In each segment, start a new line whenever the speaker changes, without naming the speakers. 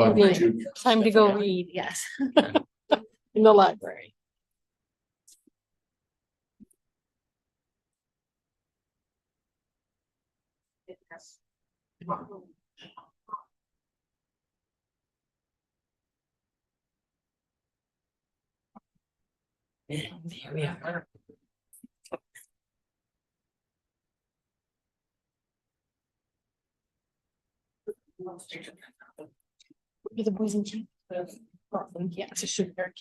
Time to go read
Yes.
in the library. And there we are. The boys and team. Yeah, it's a sugar.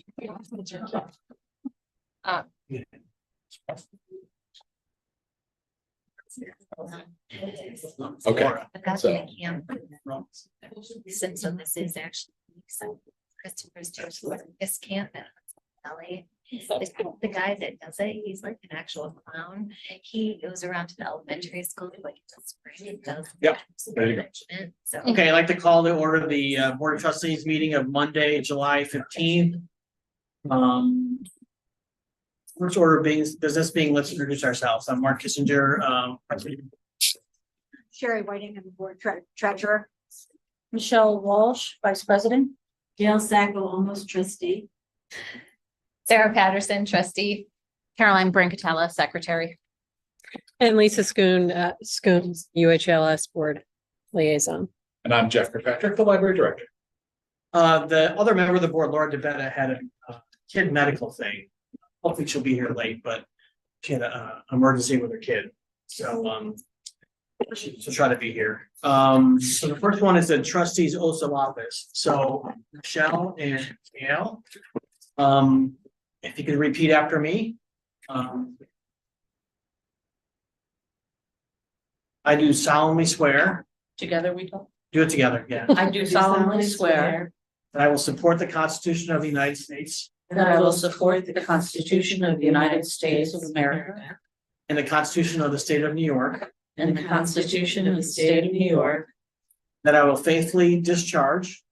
Okay.
But that's
So-
what I can. Since so this is actually Christopher's church, this camp at LA. The guy that does it, he's like an actual clown. He goes around to the elementary school, like does spring, does.
Yep. There you go.
So.
Okay, I'd like to call to order the Board of Trustees meeting of Monday, July 15th. First order of business being, let's introduce ourselves. I'm Mark Kissinger, president.
Sherry Whiting, and the board treasurer. Michelle Walsh, vice president.
Gail Sacco, almost trustee. Sarah Patterson, trustee.
Caroline Brancatella, secretary. And Lisa Schoon's UHLS board liaison.
And I'm Jeff Kirkpatrick, the library director.
The other member of the board, Laura DeBetta, had a kid medical thing. Hopefully she'll be here late, but she had an emergency with her kid. So she'll try to be here. So the first one is the trustees oath of office. So Michelle and Gail, if you could repeat after me. I do solemnly swear.
Together we talk.
Do it together, yeah.
I do solemnly swear
That I will support the Constitution of the United States
that I will support the Constitution of the United States of America
and the Constitution of the State of New York.
and the Constitution of the State of New York.
That I will faithfully discharge,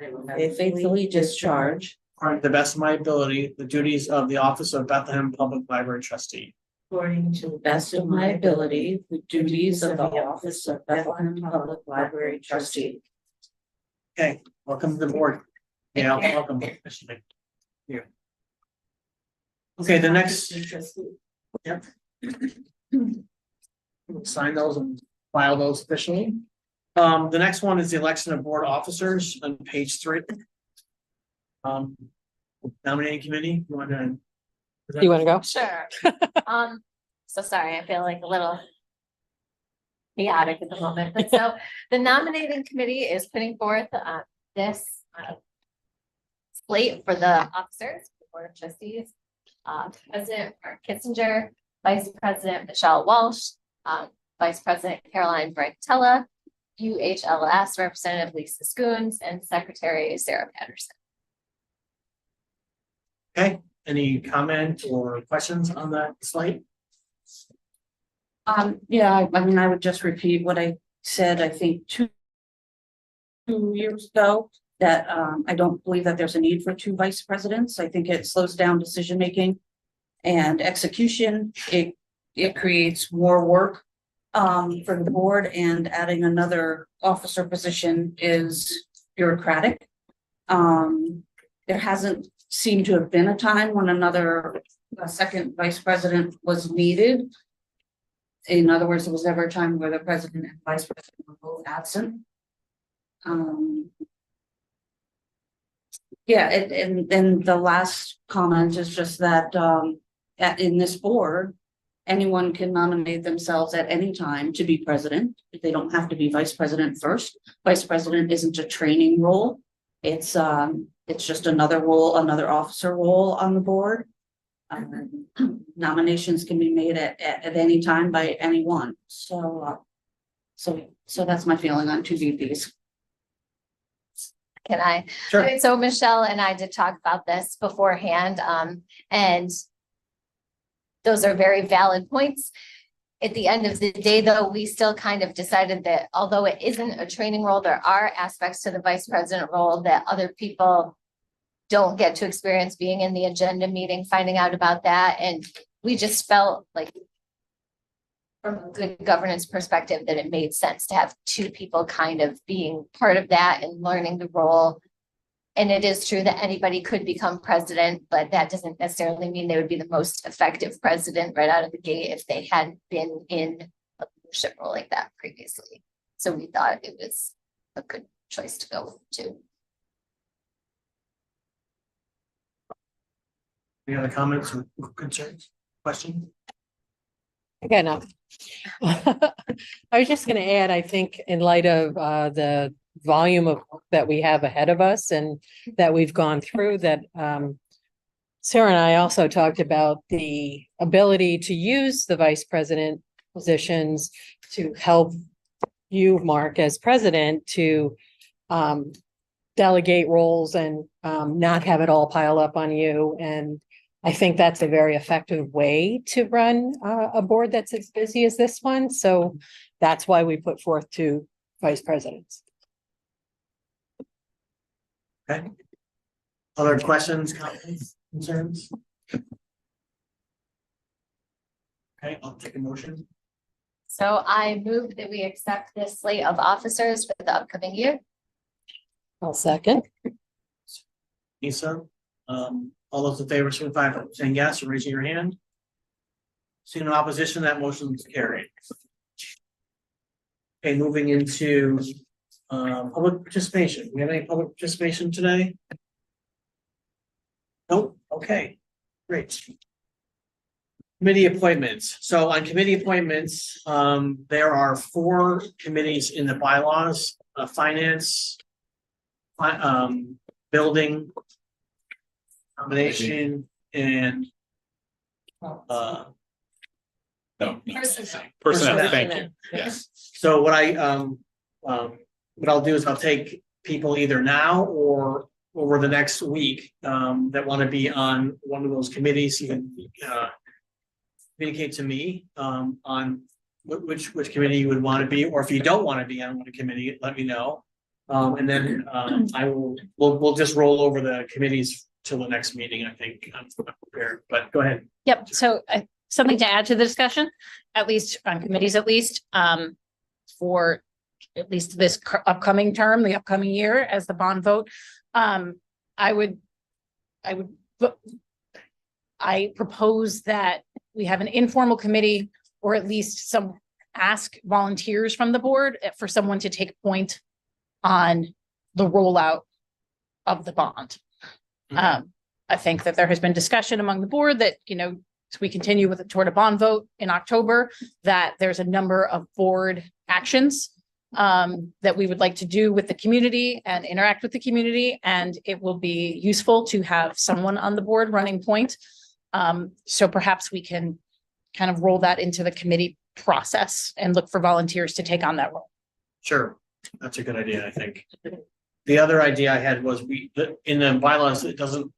I faithfully discharge,
according to the best of my ability, the duties of the office of Bethlehem Public Library Trustee.
according to the best of my ability, the duties of the office of Bethlehem Public Library trustee.
Okay, welcome to the board. Yeah, welcome. Here. Okay, the next. Yep. Sign those and file those officially. The next one is the election of board officers on page 3. Nominating committee, you want to?
You want to go?
Sure. So sorry, I feel like a little chaotic at the moment, but so the nominating committee is putting forth this slate for the officers, the board of trustees. President Mark Kissinger, Vice President Michelle Walsh, Vice President Caroline Brancatella, UHLS Representative Lisa Schoons, and Secretary Sarah Patterson.
Okay, any comment or questions on that slate?
Yeah, I mean, I would just repeat what I said, I think two years ago, that I don't believe that there's a need for 2 vice presidents. I think it slows down decision-making and execution. It creates more work for the board, and adding another officer position is bureaucratic. There hasn't seemed to have been a time when a second vice president was needed. In other words, there was never a time where the president and vice president were both absent. Yeah, and the last comment is just that in this board, anyone can nominate themselves at any time to be president. They don't have to be vice president first. Vice president isn't a training role. It's just another role, another officer role on the board. Nominations can be made at any time by anyone. So that's my feeling on 2 VPs.
Can I?
Sure.
Okay, so Michelle and I did talk about this beforehand, and those are very valid points. At the end of the day, though, we still kind of decided that although it isn't a training role, there are aspects to the vice president role that other people don't get to experience, being in the agenda meeting, finding out about that. And we just felt like from a good governance perspective, that it made sense to have two people kind of being part of that and learning the role. And it is true that anybody could become president, but that doesn't necessarily mean they would be the most effective president right out of the gate if they hadn't been in a leadership role like that previously. So we thought it was a good choice to go with too.
Any other comments or concerns, questions?
Again, I was just gonna add, I think in light of the volume of work that we have ahead of us and that we've gone through, that Sarah and I also talked about the ability to use the vice president positions to help you, Mark, as president, to delegate roles and not have it all pile up on you. And I think that's a very effective way to run a board that's as busy as this one. So that's why we put forth two vice presidents.
Okay. Other questions, comments, concerns? Okay, I'll take a motion.
So I move that we accept this slate of officers for the upcoming year.
I'll second.
Lisa, all those in favor, signify by saying yes or raising your hand. Seeing no opposition, that motion is carried. Okay, moving into public participation. We have any public participation today? Nope, okay, great. Committee appointments. So on committee appointments, there are 4 committees in the bylaws, finance, building, combination, and
No.
Personnel.
Personnel, thank you. Yes.
so what I'll do is I'll take people either now or over the next week that want to be on one of those committees. You can communicate to me on which committee you would want to be, or if you don't want to be on one committee, let me know. And then we'll just roll over the committees till the next meeting. I think I'm prepared, but go ahead.
Yep, so something to add to the discussion, at least on committees, for at least this upcoming term, the upcoming year as the bond vote. I propose that we have an informal committee, or at least ask volunteers from the board for someone to take point on the rollout of the bond. I think that there has been discussion among the board that, as we continue toward a bond vote in October, that there's a number of board actions that we would like to do with the community and interact with the community. And it will be useful to have someone on the board running point. So perhaps we can kind of roll that into the committee process and look for volunteers to take on that role.
Sure, that's a good idea, I think. The other idea I had was in the bylaws,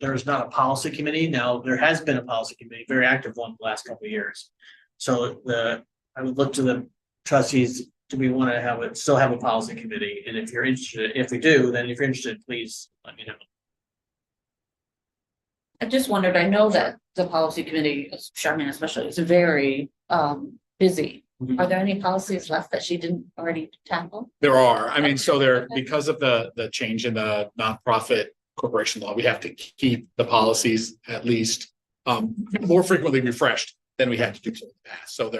there's not a policy committee. Now, there has been a policy committee, very active one the last couple of years. So I would look to the trustees, do we want to still have a policy committee? And if you're interested, if we do, then if you're interested, please let me know.
I just wondered, I know that the policy committee, Charmaine especially, is very busy.
Mhm.
Are there any policies left that she didn't already tackle?
There are, because of the change in the nonprofit corporation law, we have to keep the policies at least more frequently refreshed than we had to do in the past. So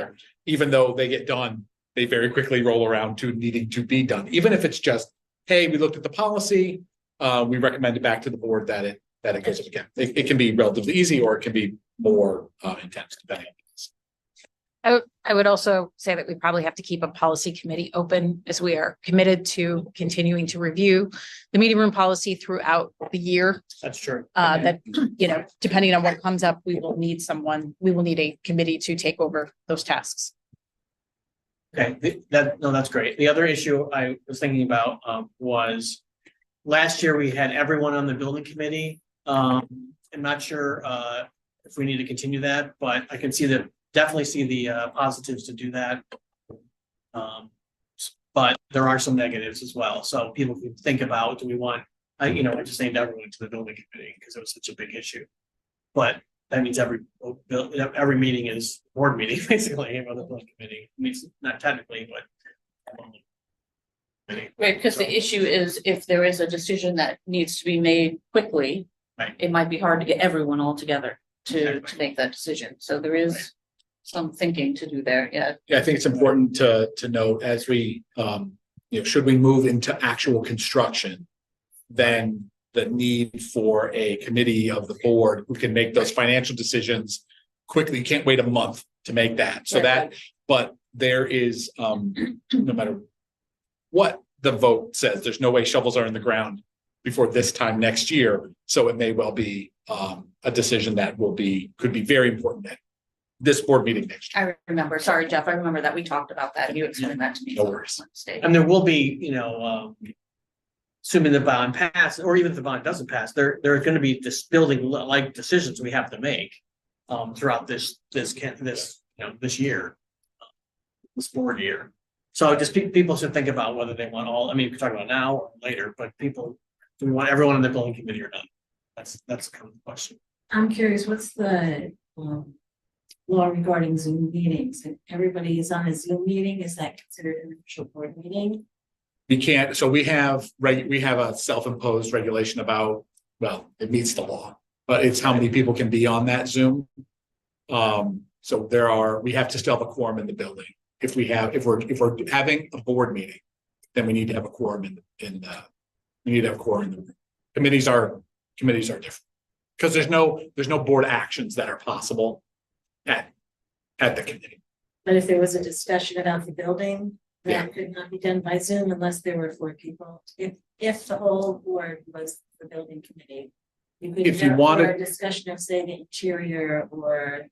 even though they get done, they very quickly roll around to needing to be done. Even if it's just, hey, we looked at the policy, we recommend it back to the board that it goes up again. It can be relatively easy, or it can be more intense depending on this.
I would also say that we probably have to keep a policy committee open, as we are committed to continuing to review the meeting room policy throughout the year.
That's true.
That, depending on what comes up, we will need a committee to take over those tasks.
Okay, that's great. The other issue I was thinking about was last year we had everyone on the building committee. I'm not sure if we need to continue that, but I can definitely see the positives to do that. But there are some negatives as well. So people can think about, do we want, I just named everyone to the building committee because it was such a big issue. But that means every meeting is board meeting, basically, of the building committee, I mean, not technically, but.
Right, because the issue is if there is a decision that needs to be made quickly.
Right.
It might be hard to get everyone all together to
Exactly.
make that decision, so there is some thinking to do there, yeah.
Yeah, I think it's important to note as we, should we move into actual construction, then the need for a committee of the board who can make those financial decisions quickly. You can't wait a month to make that. So that, but there is, no matter what the vote says, there's no way shovels are in the ground before this time next year. So it may well be a decision that could be very important at this board meeting next year.
I remember, sorry, Jeff, I remember that we talked about that, and you explained that to me.
No worries.
And there will be, assuming the bond passes, or even if the bond doesn't pass, there are gonna be this building like decisions we have to make. Throughout this year. This board year. So just people should think about whether they want all, I mean, we can talk about now or later, but do we want everyone in the building committee or not? That's kind of the question.
I'm curious, what's the law regarding Zoom meetings? If everybody is on a Zoom meeting, is that considered an official board meeting?
We can't, so we have a self-imposed regulation about, well, it meets the law, but it's how many people can be on that Zoom. So we have to still have a quorum in the building. If we're having a board meeting, then we need to have a quorum we need to have a quorum in the room. Committees are different. Because there's no board actions that are possible at the committee.
But if there was a discussion about the building, that could not be done by Zoom unless there were 4 people. If the whole board was the building committee.
If you wanted
a discussion of, say, the interior or.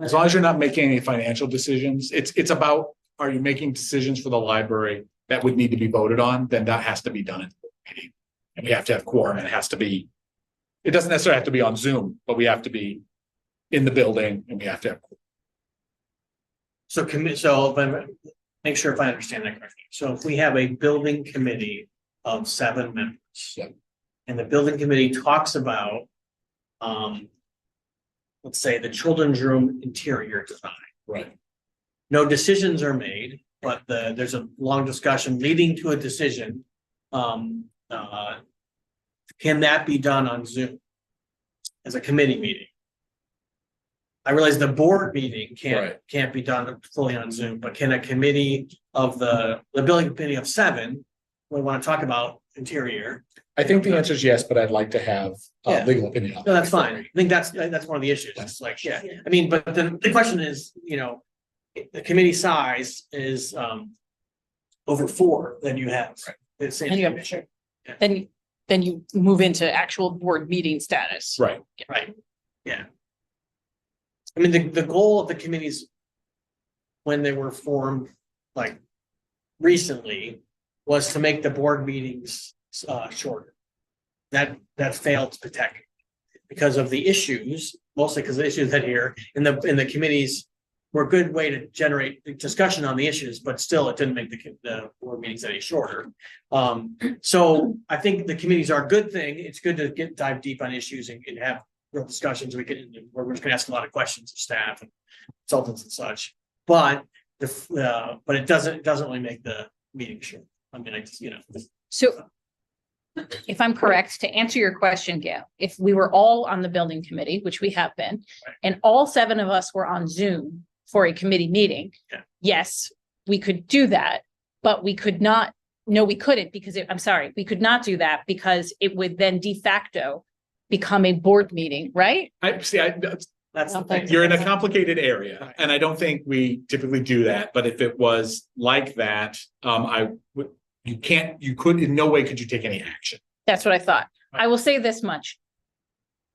As long as you're not making any financial decisions, it's about, are you making decisions for the library that would need to be voted on, then that has to be done in the board meeting. And we have to have quorum, and it doesn't necessarily have to be on Zoom, but we have to be in the building and we have to have.
So make sure if I understand that correctly. So if we have a building committee of 7 members.
Yep.
And the building committee talks about, let's say, the children's room interior design.
Right.
No decisions are made, but there's a long discussion leading to a decision. Can that be done on Zoom as a committee meeting? I realize the board meeting can't be done fully on Zoom, but can a committee of the building committee of 7, we want to talk about interior?
I think the answer is yes, but I'd like to have legal opinion on
No,
that.
that's fine. I think that's one of the issues. It's like, I mean, but the question is, the committee size is over 4, then you have. The same
And you have,
commission.
then you move into actual board meeting status.
Right.
Right, yeah. I mean, the goal of the committees when they were formed, like recently, was to make the board meetings shorter. That failed to protect because of the issues, mostly because of the issues that here in the committees were a good way to generate discussion on the issues, but still it didn't make the board meetings any shorter. So I think the committees are a good thing. It's good to dive deep on issues and have real discussions. We're just gonna ask a lot of questions of staff and consultants and such, but it doesn't really make the meeting short. I mean,
So if I'm correct, to answer your question, Gail, if we were all on the building committee, which we have been, and all 7 of us were on Zoom for a committee meeting, yes, we could do that, but we could not, no, we couldn't because we could not do that because it would then de facto become a board meeting, right?
that's the thing.
You're in a complicated area, and I don't think we typically do that, but if it was like that, you could, in no way could you take any action.
That's what I thought. I will say this much.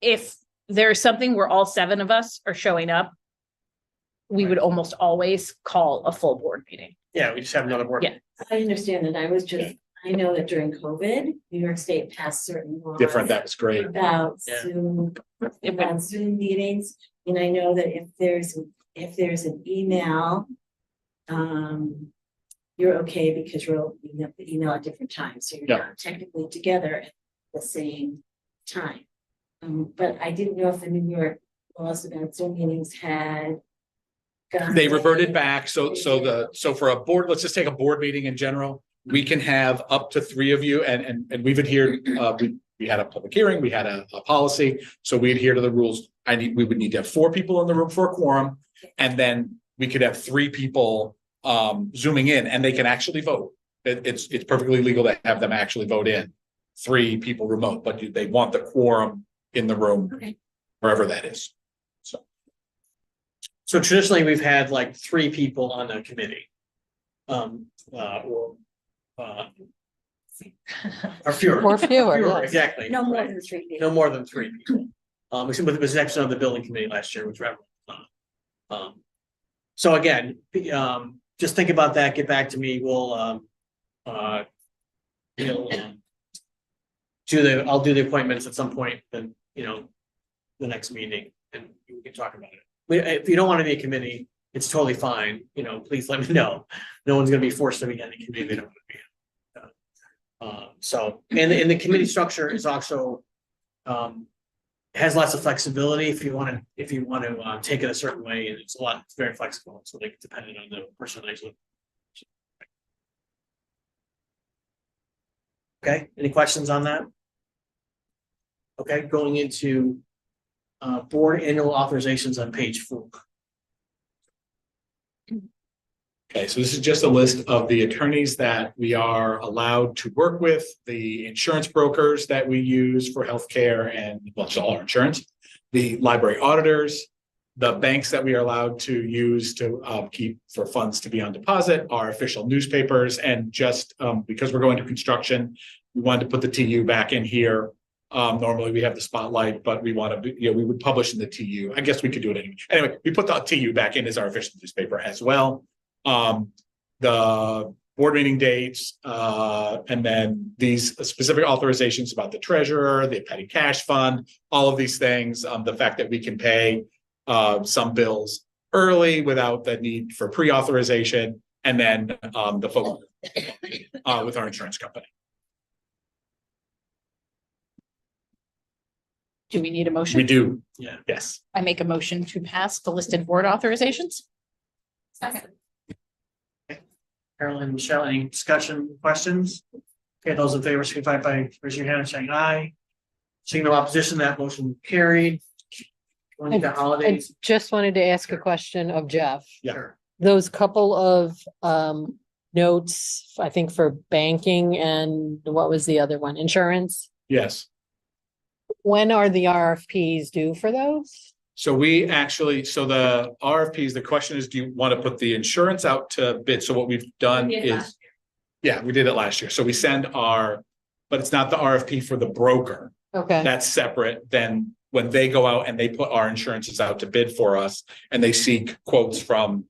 If there's something where all 7 of us are showing up, we would almost always call a full board meeting.
Yeah, we just have another board.
Yeah.
I understand that. I know that during COVID, New York State passed certain laws.
Different, that was great.
About
Yeah.
Zoom meetings, and I know that if there's an email, you're okay because you're opening up the email at different times, so you're not technically together at the same time. But I didn't know if the New York laws about Zoom meetings had. gone
They
away.
reverted back, so for a board, let's just take a board meeting in general. We can have up to 3 of you and we've adhered, we had a public hearing, we had a policy, so we adhere to the rules. We would need to have 4 people in the room for a quorum, and then we could have 3 people zooming in, and they can actually vote. It's perfectly legal to have them actually vote in 3 people remote, but they want the quorum in the room,
Okay.
wherever that is.
So traditionally, we've had like 3 people on a committee. Or fewer.
Or fewer, yes.
Exactly.
No more
right.
than 3 people.
No more than 3 people. Except with the exception of the building committee last year, which were not. So again, just think about that, get back to me, we'll, I'll do the appointments at some point, then, the next meeting, and we can talk about it. If you don't want to be a committee, it's totally fine, please let me know. No one's gonna be forced to be on a committee they don't want to be in. So, and the committee structure is also, has lots of flexibility if you want to take it a certain way, and it's very flexible, so like depending on the person actually. Okay, any questions on that? Okay, going into board annual authorizations on page 4.
Okay, so this is just a list of the attorneys that we are allowed to work with, the insurance brokers that we use for healthcare and, well, it's all our insurance, the library auditors, the banks that we are allowed to use to keep for funds to be on deposit, our official newspapers, and just because we're going to construction, we wanted to put the TU back in here. Normally we have the spotlight, but we want to, we would publish in the TU. I guess we could do it anyway. Anyway, we put the TU back in as our official newspaper as well. The board meeting dates, and then these specific authorizations about the treasurer, the petty cash fund, all of these things, the fact that we can pay some bills early without the need for pre-authorization, and then the vote with our insurance company.
Do we need a
We
motion?
do,
Yeah.
yes.
I make a motion to pass the listed board authorizations.
Second.
Carolyn, Michelle, any discussion, questions? Okay, those in favor, signify by raising your hand and saying aye. Seeing no opposition, that motion carried. Going into
I
holidays.
just wanted to ask a question of Jeff.
Yeah.
Sure.
Those couple of notes, I think for banking and what was the other one? Insurance?
Yes.
When are the RFPs due for those?
So we actually, so the RFPs, the question is, do you want to put the insurance out to bid? So what we've done is, yeah, we did it last year. So we send but it's not the RFP for the broker.
Okay,
That's separate. Then when they go out and they put our insurances out to bid for us and they seek quotes from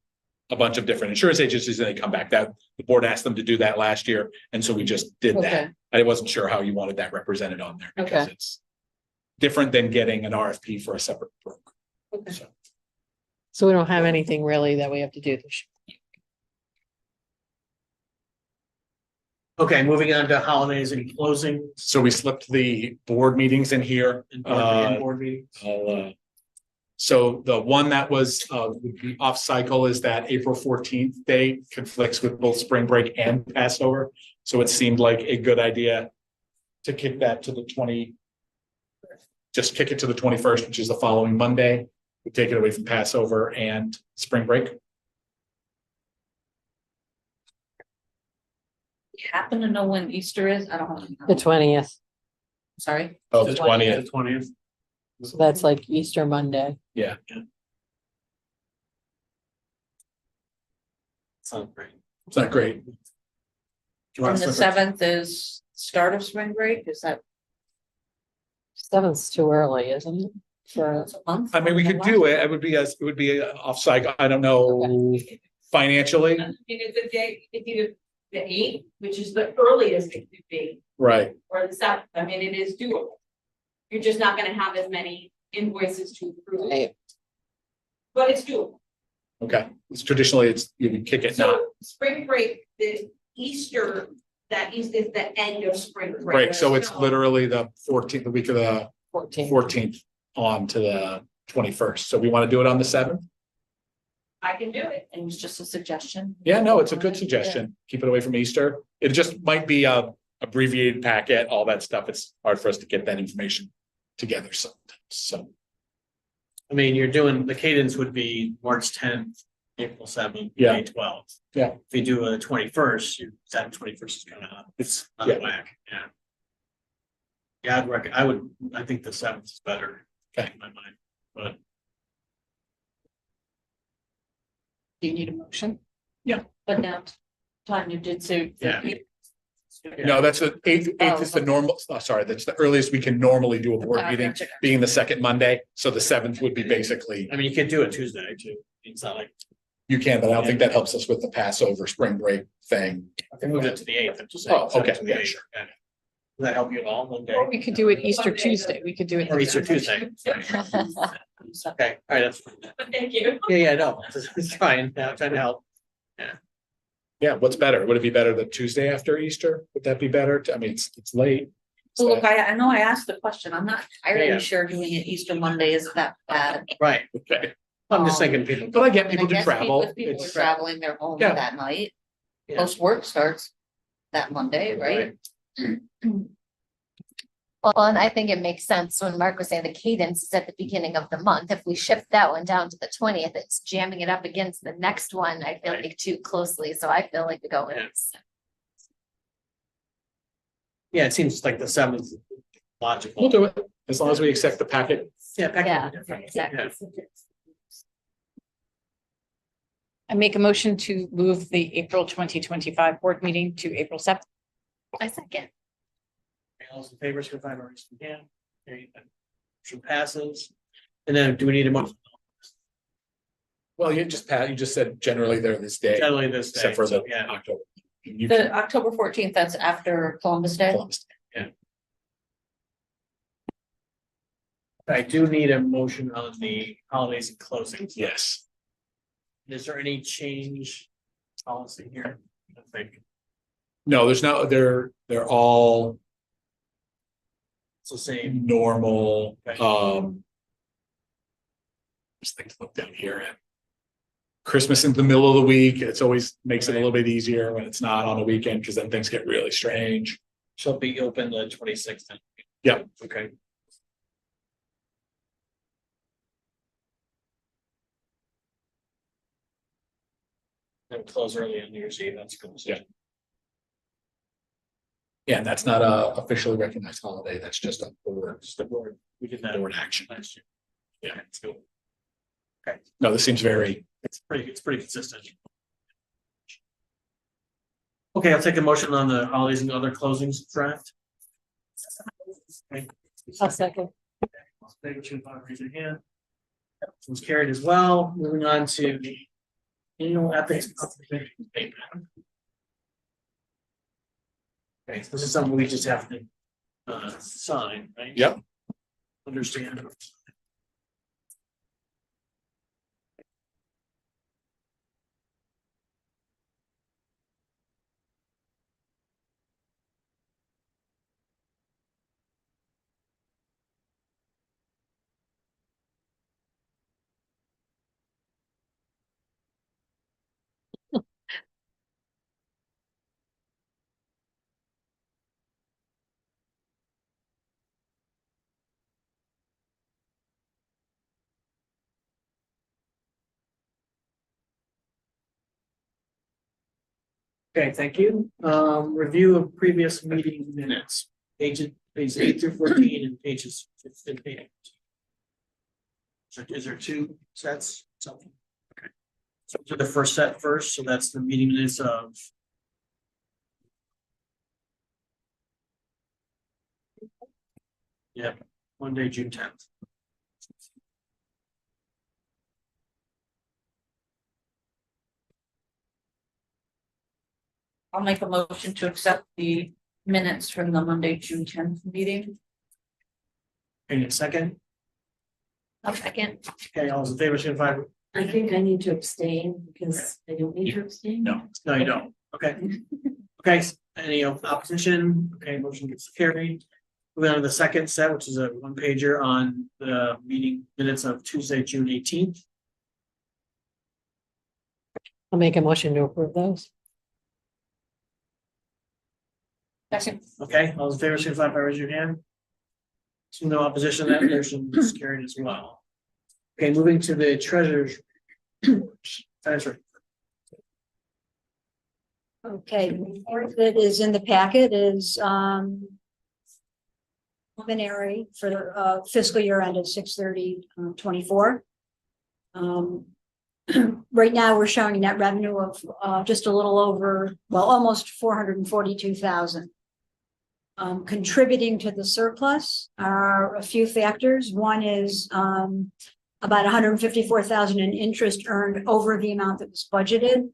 a bunch of different insurance agencies and they come back, that the board asked them to do that last year. And so we just did that.
Okay.
I wasn't sure how you wanted that represented on there because
Okay.
it's different than getting an RFP for a separate broker.
Okay.
So,
so we don't have anything really that we have to do this year.
Okay, moving on to holidays and closing
so we slipped the board meetings in here.
and board meetings.
So the one that was would be off cycle is that April 14th date conflicts with both spring break and Passover. So it seemed like a good idea to kick that to the 20. Just kick it to the 21st, which is the following Monday. We take it away from Passover and spring break.
You happen to know when Easter is? I don't know.
The 20th,
Sorry.
Oh, the 20th.
The 20th.
so that's like Easter Monday.
Yeah.
Sounds great.
It's not great.
Do you want
And
to
the
slip it?
7th is start of spring break, is that
7th's too early, isn't it? For,
a month?
I mean, we could do it. It would be off cycle. I don't know financially.
I mean, it's a day, it's either the 8th, which is the earliest it could be,
Right.
or the 7th. I mean, it is doable. You're just not gonna have as many invoices to approve,
right,
but it's doable.
Okay. It's traditionally you would kick it not.
So spring break, the Easter, that is the end of spring break.
Right. So it's literally the 14th, the week of the
14th.
14th on to the 21st. So we want to do it on the 7th?
I can do it.
It was just a suggestion.
Yeah, no, it's a good suggestion. Keep it away from Easter. It just might be a abbreviated packet, all that stuff. It's hard for us to get that information together sometimes. So,
I mean, you're doing, the cadence would be March 10th, April 7th,
Yeah.
May 12th.
Yeah.
If you do a 21st, that 21st is kind of, it's out
Yeah.
of whack, yeah. Yeah, I think the 7th is better.
Okay.
In my mind, but
Do you need a motion?
But now, Tanya did say.
Yeah.
no, that's the 8th is the normal, sorry, that's the earliest we can normally do a board meeting, being the second Monday. So the 7th would be basically,
I mean, you can do it Tuesday too. It's not like,
you can, but I don't think that helps us with the Passover spring break thing.
I can move it to the 8th. I'm just saying,
Oh,
set it
okay,
to the
yeah,
8th,
sure.
yeah. Does that help you at all one day?
Or we could do it Easter Tuesday. We could do it.
Or Easter Tuesday? Okay, all right, that's fine.
Thank you.
Yeah, no, it's fine. I'm trying to help.
Yeah, what's better? Would it be better the Tuesday after Easter? Would that be better? I mean, it's late.
Well, look, I know I asked the question. I'm not
Yeah.
entirely sure doing it Easter Monday is that bad.
Right,
Okay,
I'm just thinking people.
but I get
And
people to
guess
travel.
If people are
It's-
traveling, they're home
Yeah.
that night.
Yeah.
Most work starts that Monday, right?
Well, and I think it makes sense when Mark was saying the cadence is at the beginning of the month. If we shift that one down to the 20th, it's jamming it up against the next one, I feel like too closely. So I feel like we go with
Yeah.
this.
Yeah, it seems like the 7th is logical.
We'll do it as long as we accept the packet.
Yeah, pack it
Yeah,
in different.
exactly.
Yeah.
I make a motion to move the April 2025 board meeting to April 7th.
I second.
All those in favor, signify by raising your hand. There you go. Motion passes. And then do we need a motion?
Well, you just said generally they're this day,
Generally this day,
except for the
so, yeah.
October. You
The
can-
October 14th, that's after Columbus Day.
Columbus.
I do need a motion on the holidays and closings.
Yes.
Is there any change policy here? I think
No, there's no, they're all
it's the same.
normal,
Okay.
just think to look down here at Christmas in the middle of the week. It's always makes it a little bit easier when it's not on a weekend, because then things get really strange.
Shall be open the 26th. then.
Yep.
Okay. And close early on New Year's Eve, that's cool.
Yeah. Yeah, and that's not a officially recognized holiday. That's just a board,
Just the board, we did that
board action.
last year.
Yeah.
It's cool.
No, this seems very,
It's pretty consistent. Okay, I'll take a motion on the holidays and other closings draft. Okay.
I'll second.
Favor to raise your hand. Was carried as well. Moving on to the annual ethics. Statement. Okay, so this is something we just have to sign, right?
Yep.
Understand. Okay, thank you. Review of previous meeting minutes, pages 8 through 14 and pages 15. So is there two sets? Something. Okay. So do the first set first, so that's the meeting minutes of. Yep, Monday, June 10th.
I'll make a motion to accept the minutes from the Monday, June 10th meeting.
Any second?
I'll second.
Okay, all those in favor, signify.
I think I need to abstain because I don't need to abstain.
no,
No, you don't. Okay. Okay, any opposition? Okay, motion gets carried. Moving on to the second set, which is a one pager on the meeting minutes of Tuesday, June 18th.
I'll make a motion to approve those.
Okay, all those in favor, signify by raising your hand. So no opposition, that motion is carried as well. Okay, moving to the treasurer's. Finance report.
Okay, the report that is in the packet is preliminary for the fiscal year ended 6/30/24. Right now, we're showing net revenue of just a little over, well, almost 442,000. Contributing to the surplus are a few factors. One is about 154,000 in interest earned over the amount that was budgeted.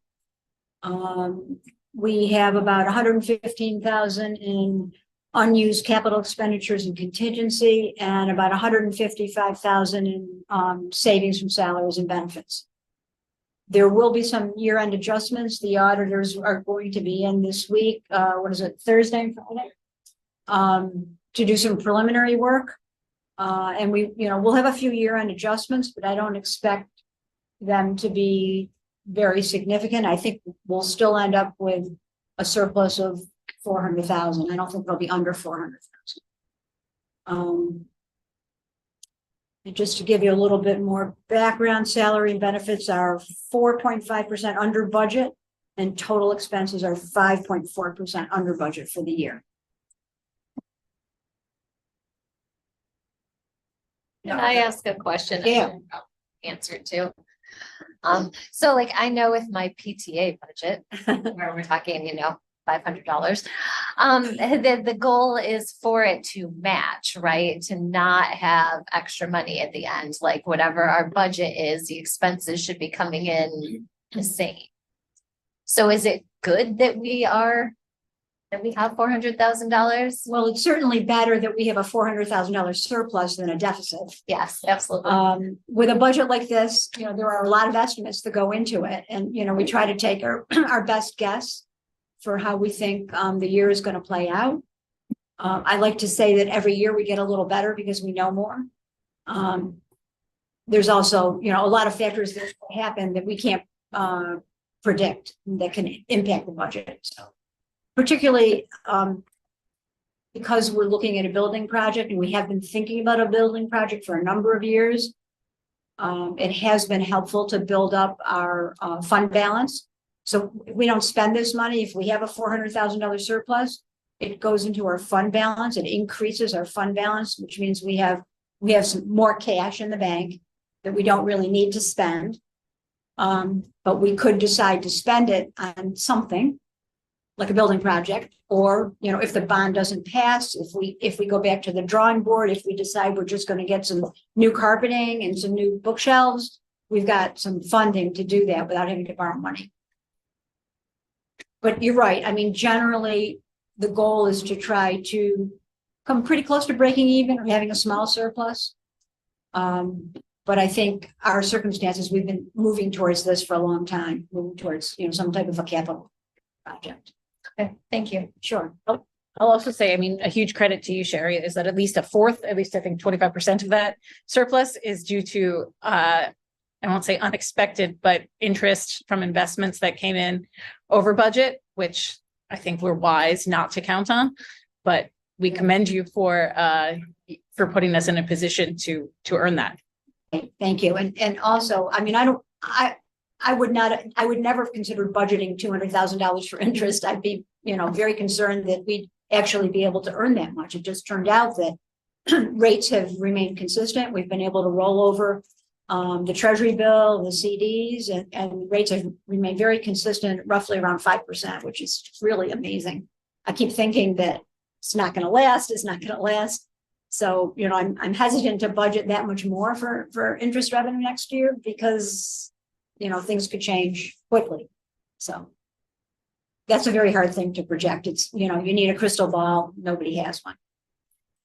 We have about 115,000 in unused capital expenditures and contingency, and about 155,000 in savings from salaries and benefits. There will be some year-end adjustments. The auditors are going to be in this week, Thursday and Friday, to do some preliminary work. And we'll have a few year-end adjustments, but I don't expect them to be very significant. I think we'll still end up with a surplus of 400,000. I don't think they'll be under 400,000. And just to give you a little bit more background, salary and benefits are 4.5% under budget, and total expenses are 5.4% under budget for the year.
Can I ask a question?
Yeah.
Answer it too. So like I know with my PTA budget, where we're talking, $500. The goal is for it to match, right? To not have extra money at the end, like whatever our budget is, the expenses should be coming in the same. So is it good that we have $400,000?
Well, it's certainly better that we have a $400,000 surplus than a deficit.
Yes, absolutely.
With a budget like this, there are a lot of estimates that go into it, and we try to take our best guess for how we think the year is going to play out. I like to say that every year we get a little better because we know more. There's also, a lot of factors that happen that we can't predict that can impact the budget. So, particularly because we're looking at a building project, and we have been thinking about a building project for a number of years, it has been helpful to build up our fund balance. So if we don't spend this money, if we have a $400,000 surplus, it goes into our fund balance. It increases our fund balance, which means we have some more cash in the bank that we don't really need to spend. But we could decide to spend it on something like a building project, or, if the bond doesn't pass, if we go back to the drawing board, if we decide we're just going to get some new carpeting and some new bookshelves, we've got some funding to do that without having to borrow money. But you're right. I mean, generally, the goal is to try to come pretty close to breaking even or having a small surplus. But I think our circumstances, we've been moving towards this for a long time, moving towards, some type of a capital project.
Okay, thank you.
Sure.
I'll also say, a huge credit to you, Sherry, is that at least I think 25% of that surplus is due to, I won't say unexpected, but interest from investments that came in over budget, which I think we're wise not to count on. But we commend you for putting us in a position to earn that.
Thank you. And also, I would never have considered budgeting $200,000 for interest. I'd be, very concerned that we'd actually be able to earn that much. It just turned out that rates have remained consistent. We've been able to roll over the treasury bill, the CDs, and rates have remained very consistent, roughly around 5%, which is really amazing. I keep thinking that it's not going to last. So, I'm hesitant to budget that much more for interest revenue next year because, things could change quickly. So that's a very hard thing to project. It's, you need a crystal ball. Nobody has one.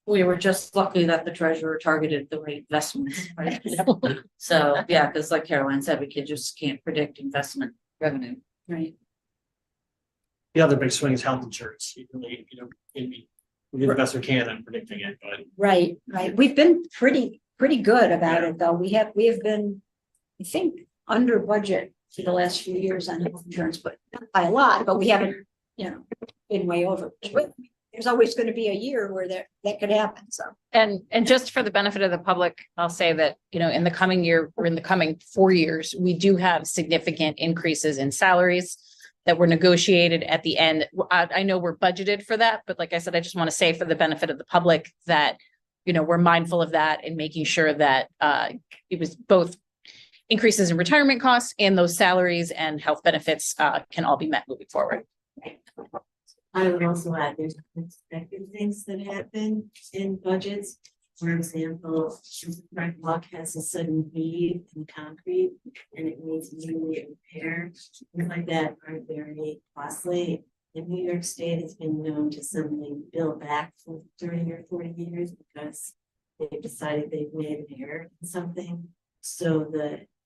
We were just lucky that the treasurer targeted the right investments, right? So, yeah, because like Caroline said, we can't predict investment revenue.
Right.
The other big swing is health insurance. Maybe we do the best we can at predicting it, but
Right, right. We've been pretty good about it, though. We have been, I think, under budget for the last few years on health insurance, but not by a lot, but we haven't, been way over. But there's always going to be a year where that could happen, so.
And just for the benefit of the public, I'll say that, in the coming year or in the coming 4 years, we do have significant increases in salaries that were negotiated at the end. I know we're budgeted for that, but like I said, I just want to say for the benefit of the public that, we're mindful of that and making sure that it was both increases in retirement costs and those salaries and health benefits can all be met moving forward.
I would also add, there's unexpected things that happen in budgets. For example, Frank Walk has a sudden need in concrete and it needs immediate repair. Things like that are very costly. In New York State has been known to suddenly bill back for 30 or 40 years because they've decided they've made an error in something. So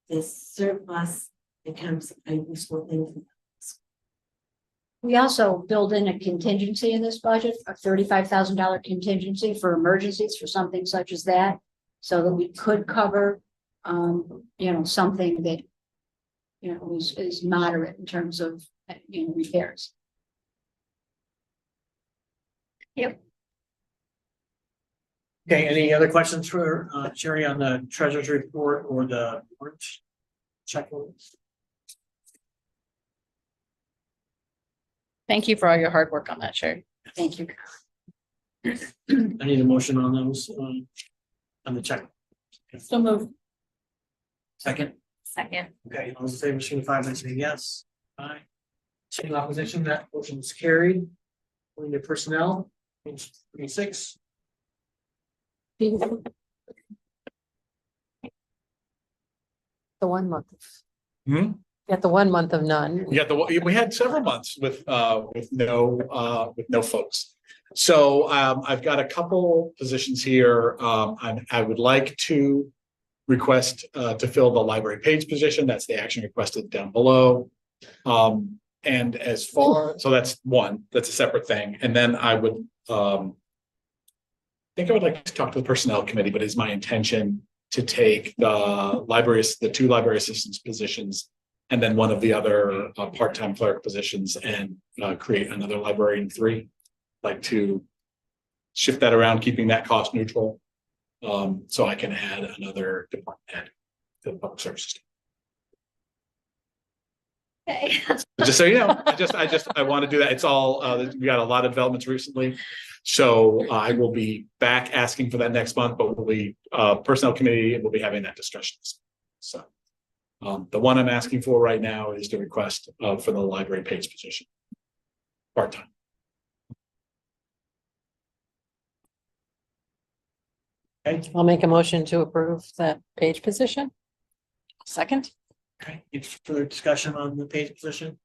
this surplus becomes a useful thing.
We also build in a contingency in this budget, a $35,000 contingency for emergencies for something such as that. So that we could cover, something that, is moderate in terms of, repairs.
okay, any other questions for Sherry on the treasurer's report or the warrant checklist?
Thank you for all your hard work on that, Sherry.
Thank you.
I need a motion on those on the check.
So move.
Second,
Second.
okay, all those in favor, signify by saying yes. Aye. Seeing opposition, that motion is carried. Going to personnel, page 36.
The 1 month.
Hmm?
Got the 1 month of none.
We had several months with no folks. So I've got a couple positions here. I would like to request to fill the library page position. That's the action requested down below. And so that's one, that's a separate thing. And then I would think I would like to talk to the personnel committee, but it's my intention to take the 2 library assistants positions and then one of the other part-time clerk positions and create another librarian 3. Like to shift that around, keeping that cost neutral. So I can add another department head to the public services.
Okay.
Just so you know, I want to do that. It's all, we got a lot of developments recently. So I will be back asking for that next month, but we'll be, personnel committee, we'll be having that discussion. So the one I'm asking for right now is the request for the library page position. Part-time.
Okay,
I'll make a motion to approve that page position.
Second.
okay, any further discussion on the page position?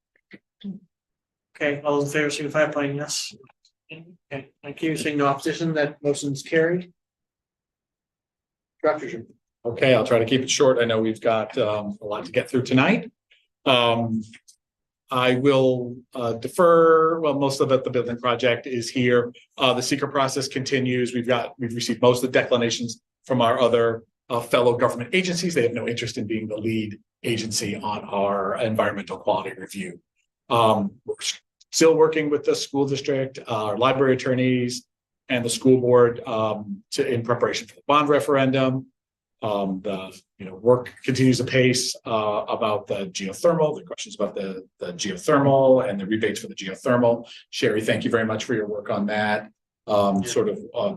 Okay, all those in favor, signify by yes. Okay, thank you. Seeing no opposition, that motion is carried. Director's report.
Okay, I'll try to keep it short. I know we've got a lot to get through tonight. I will defer, well, most of it, the building project is here. The secret process continues. We've received most of the declinations from our other fellow government agencies. They have no interest in being the lead agency on our environmental quality review. We're still working with the school district, our library attorneys, and the school board in preparation for the bond referendum. Work continues apace about the geothermal, the questions about the geothermal and the rebates for the geothermal. Sherry, thank you very much for your work on that.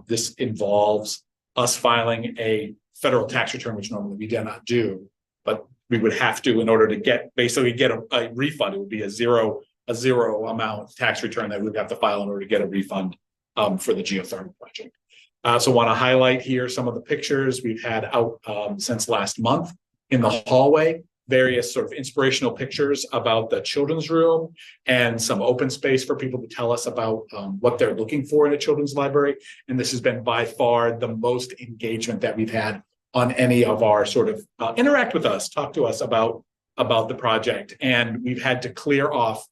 This involves us filing a federal tax return, which normally we do not do, but we would have to in order to get a refund. It would be a zero amount tax return that we would have to file in order to get a refund for the geothermal project. So want to highlight here some of the pictures we've had out since last month in the hallway, various sort of inspirational pictures about the children's room and some open space for people to tell us about what they're looking for in a children's library. And this has been by far the most engagement that we've had on any of our sort of interact with us, talk to us about the project. And we've had to clear off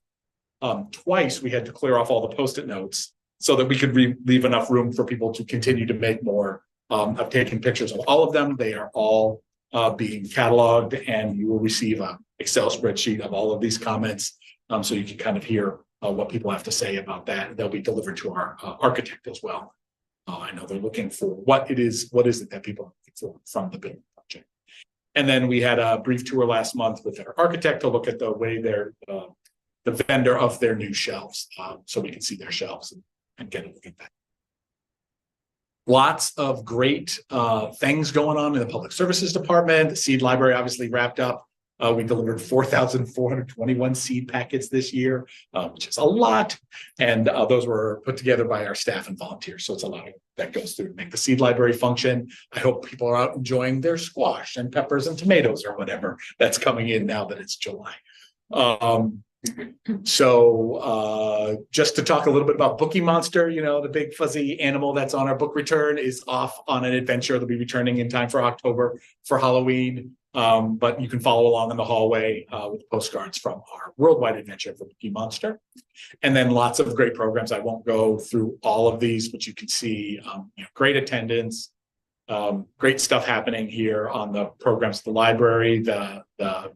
twice, we had to clear off all the Post-it notes so that we could leave enough room for people to continue to make more. I've taken pictures of all of them. They are all being cataloged, and you will receive a Excel spreadsheet of all of these comments. So you can kind of hear what people have to say about that. They'll be delivered to our architect as well. I know they're looking for what is it that people are looking for from the building project. And then we had a brief tour last month with our architect to look at the way they're the vendor of their new shelves, so we can see their shelves and get a look at that. Lots of great things going on in the public services department. The seed library obviously wrapped up. We delivered 4,421 seed packets this year, which is a lot. And those were put together by our staff and volunteers. So it's a lot that goes through to make the seed library function. I hope people are out enjoying their squash and peppers and tomatoes or whatever that's coming in now that it's July. Just to talk a little bit about Bookie Monster, you know, the big fuzzy animal that's on our book return is off on an adventure. They'll be returning in time for October for Halloween. But you can follow along in the hallway with postcards from our worldwide adventure for Bookie Monster. And then lots of great programs. I won't go through all of these, but you can see great attendance, great stuff happening here on the programs at the library, the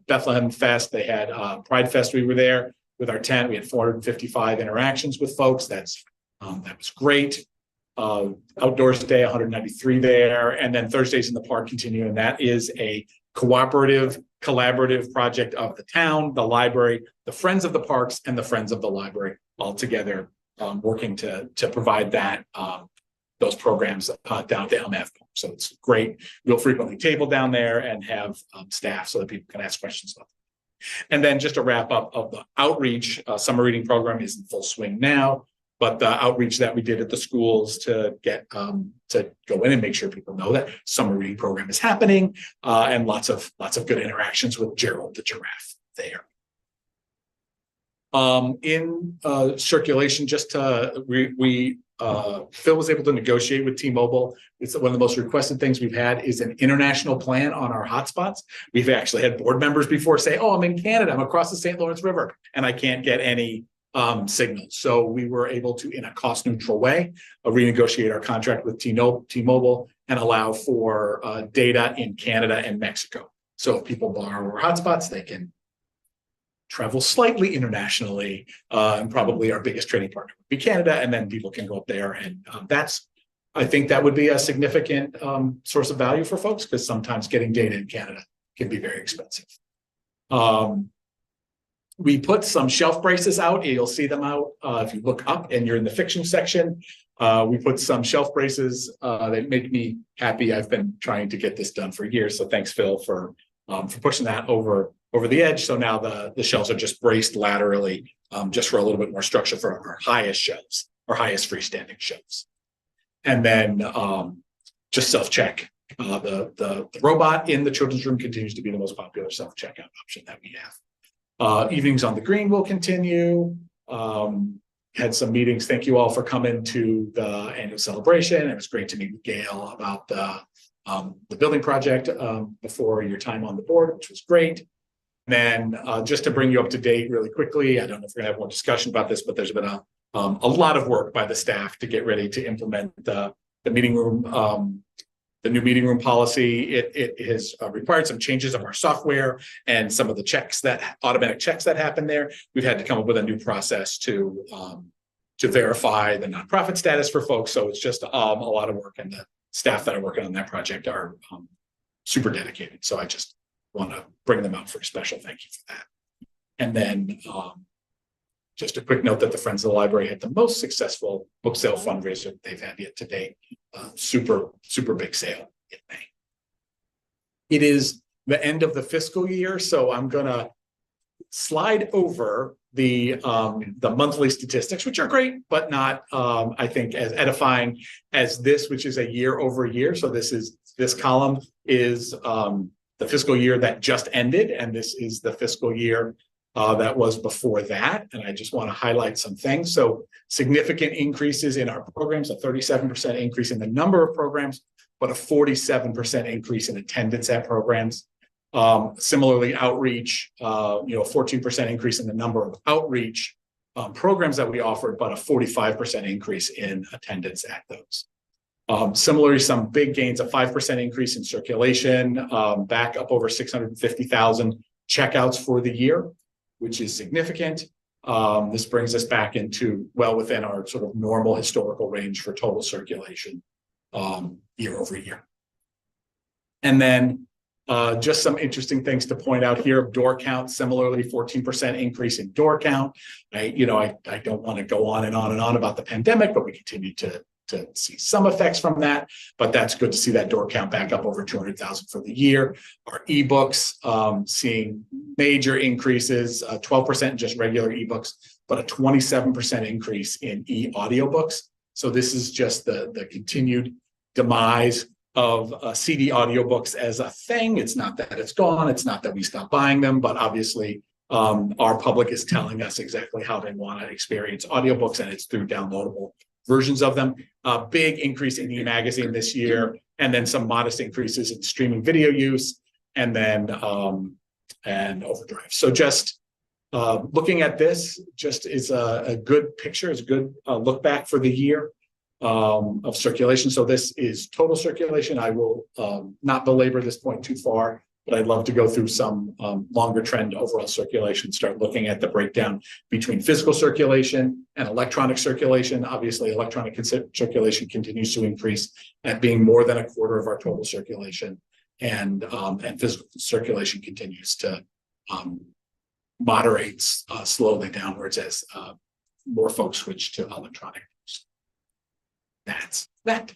Bethlehem Fest. They had Pride Fest. We were there with our tent. We had 455 interactions with folks. That was great. Outdoors Day, 193 there. And then Thursdays in the Park continue. And that is a cooperative, collaborative project of the town, the library, the Friends of the Parks, and the Friends of the Library all together, working to provide that those programs down at the LMAF. So it's great. We'll frequently table down there and have staff so that people can ask questions about them. And then just a wrap up of the outreach. Summer reading program is in full swing now, but the outreach that we did at the schools to get to go in and make sure people know that summer reading program is happening, and lots of good interactions with Gerald the giraffe there. In circulation, just Phil was able to negotiate with T-Mobile. It's one of the most requested things we've had is an international plan on our hotspots. We've actually had board members before say, "Oh, I'm in Canada. I'm across the St. Lawrence River, and I can't get any signals." So we were able to, in a cost-neutral way, renegotiate our contract with T-Mobile and allow for data in Canada and Mexico. So if people borrow our hotspots, they can travel slightly internationally, and probably our biggest trading partner would be Canada, and then people can go up there, and I think that would be a significant source of value for folks, because sometimes getting data in Canada can be very expensive. We put some shelf braces out. You'll see them out if you look up and you're in the fiction section. We put some shelf braces that make me happy. I've been trying to get this done for years, so thanks, Phil, for pushing that over the edge. So now the shelves are just braced laterally, just for a little bit more structure for our highest shelves, our highest freestanding shelves. And then just self-check. The robot in the children's room continues to be the most popular self-checkout option that we have. Evenings on the Green will continue. Had some meetings. Thank you all for coming to the annual celebration. It was great to meet with Gail about the building project before your time on the board, which was great. And then just to bring you up to date really quickly, I don't know if we're gonna have more discussion about this, but there's been a lot of work by the staff to get ready to implement the meeting room, the new meeting room policy. It has required some changes of our software and some of the checks, that automatic checks that happen there. We've had to come up with a new process to verify the nonprofit status for folks. So it's just a lot of work, and the staff that are working on that project are super dedicated. So I just want to bring them out for a special thank you for that. And then just a quick note that the Friends of the Library had the most successful book sale fundraiser they've had yet to date. Super big sale in May. It is the end of the fiscal year, so I'm gonna slide over the monthly statistics, which are great, but not I think as edifying as this, which is a year over year. So this column is the fiscal year that just ended, and this is the fiscal year that was before that. And I just want to highlight some things. So significant increases in our programs, a 37% increase in the number of programs, but a 47% increase in attendance at programs. Similarly, outreach, 14% increase in the number of outreach programs that we offered, but a 45% increase in attendance at those. Similarly, some big gains, a 5% increase in circulation, back up over 650,000 checkouts for the year, which is significant. This brings us back into well within our sort of normal historical range for total circulation year over year. And then just some interesting things to point out here. Door count, similarly, 14% increase in door count. I don't want to go on and on and on about the pandemic, but we continue to see some effects from that. But that's good to see that door count back up over 200,000 for the year. Our ebooks seeing major increases, 12% in just regular ebooks, but a 27% increase in e-audiobooks. So this is just the continued demise of CD audiobooks as a thing. It's not that it's gone. It's not that we stopped buying them, but obviously our public is telling us exactly how they want to experience audiobooks, and it's through downloadable versions of them. A big increase in e-magazine this year, and then some modest increases in streaming video use, and then and overdrive. So just looking at this just is a good picture, is a good look back for the year of circulation. So this is total circulation. I will not belabor this point too far, but I'd love to go through some longer trend overall circulation, start looking at the breakdown between physical circulation and electronic circulation. Obviously, electronic circulation continues to increase at being more than a quarter of our total circulation, and physical circulation continues to moderate slowly downwards as more folks switch to electronic. That's that.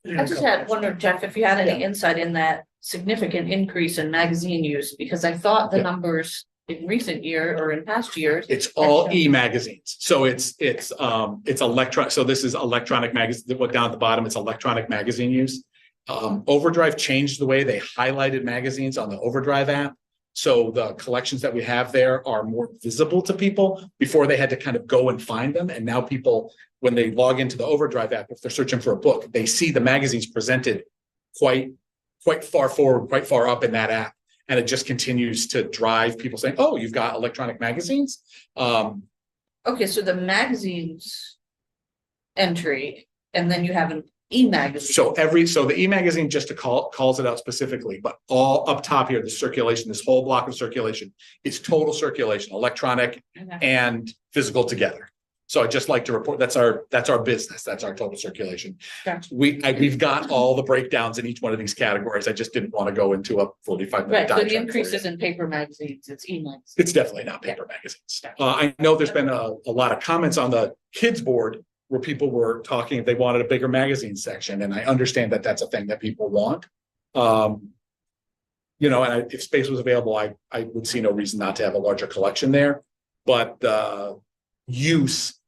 I just had wondered, Jeff, if you had any insight in that significant increase in magazine use, because I thought the numbers in recent year or in past years.
It's all e-magazines. So it's electronic. So this is electronic magazine. What down at the bottom, it's electronic magazine use. Overdrive changed the way they highlighted magazines on the Overdrive app. So the collections that we have there are more visible to people. Before, they had to kind of go and find them. And now people, when they log into the Overdrive app, if they're searching for a book, they see the magazines presented quite far forward, quite far up in that app. And it just continues to drive people saying, oh, you've got electronic magazines.
Okay, so the magazines entry, and then you have an e-magazine.
So the e-magazine just calls it out specifically, but all up top here, the circulation, this whole block of circulation is total circulation, electronic and physical together. So I'd just like to report that's our business. That's our total circulation.
Gotcha.
We've got all the breakdowns in each one of these categories. I just didn't want to go into a 45-minute
Right, so the
diatribe
increases in paper magazines, it's e-magazines.
It's definitely not paper magazines. I know there's been a lot of comments on the kids board where people were talking if they wanted a bigger magazine section, and I understand that that's a thing that people want. And if space was available, I would see no reason not to have a larger collection there. But use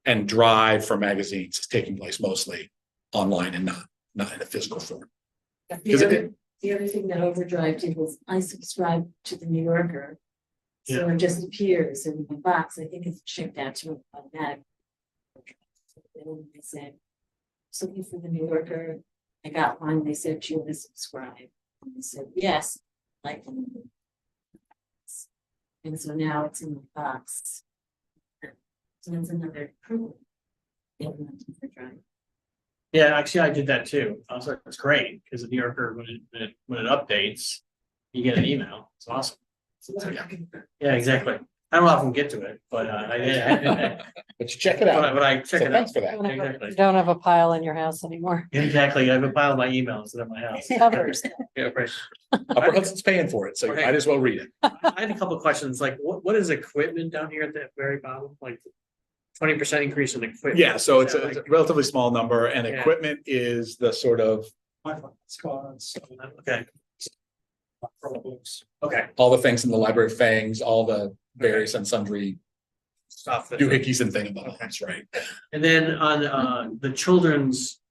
and drive for magazines is taking place mostly online and not in a physical form.
The other thing that Overdrive did was I subscribed to the New Yorker. So it just appears in the box. I think it's checked out to that. And I said, "So looking for the New Yorker." I got one. They said, "Do you want to subscribe?" And I said, "Yes." Like, and so now it's in the box. So it's another improvement.
Yeah, actually, I did that too. I was like, it's great because the New Yorker, when it updates, you get an email. It's awesome. Yeah, exactly. I don't often get to it, but I did.
But you check it out.
But I check
So
it out.
thanks for that.
Exactly.
You don't have a pile in your house anymore.
Exactly. I have a pile of my emails at my house.
Covers.
Yeah, right.
Upper Hudson's paying for it, so you might as well read it.
I had a couple of questions, like what is equipment down here at the very bottom? Like 20% increase in equipment?
Yeah, so
Is
it's
that
a relatively small number, and
Yeah.
equipment is the sort of
Okay. Okay.
all the things in the library of fangs, all the various and sundry
Stuff. that-
doohickeys and thingamabobbs, right?
And then on the children's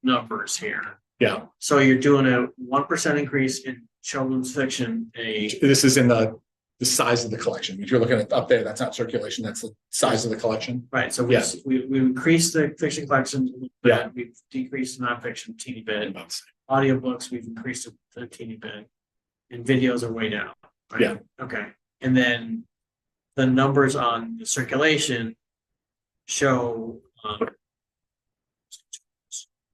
numbers here.
Yeah,
So you're doing a 1% increase in children's fiction,
this is in the size of the collection. If you're looking at up there, that's not circulation, that's the size of the collection.
right, so
Yeah.
we increased the fiction collection.
Yeah.
We've decreased nonfiction a teeny bit.
About the same.
Audiobooks, we've increased it a teeny bit. And videos are way down. right?
Yeah.
Okay, and then the numbers on the circulation show,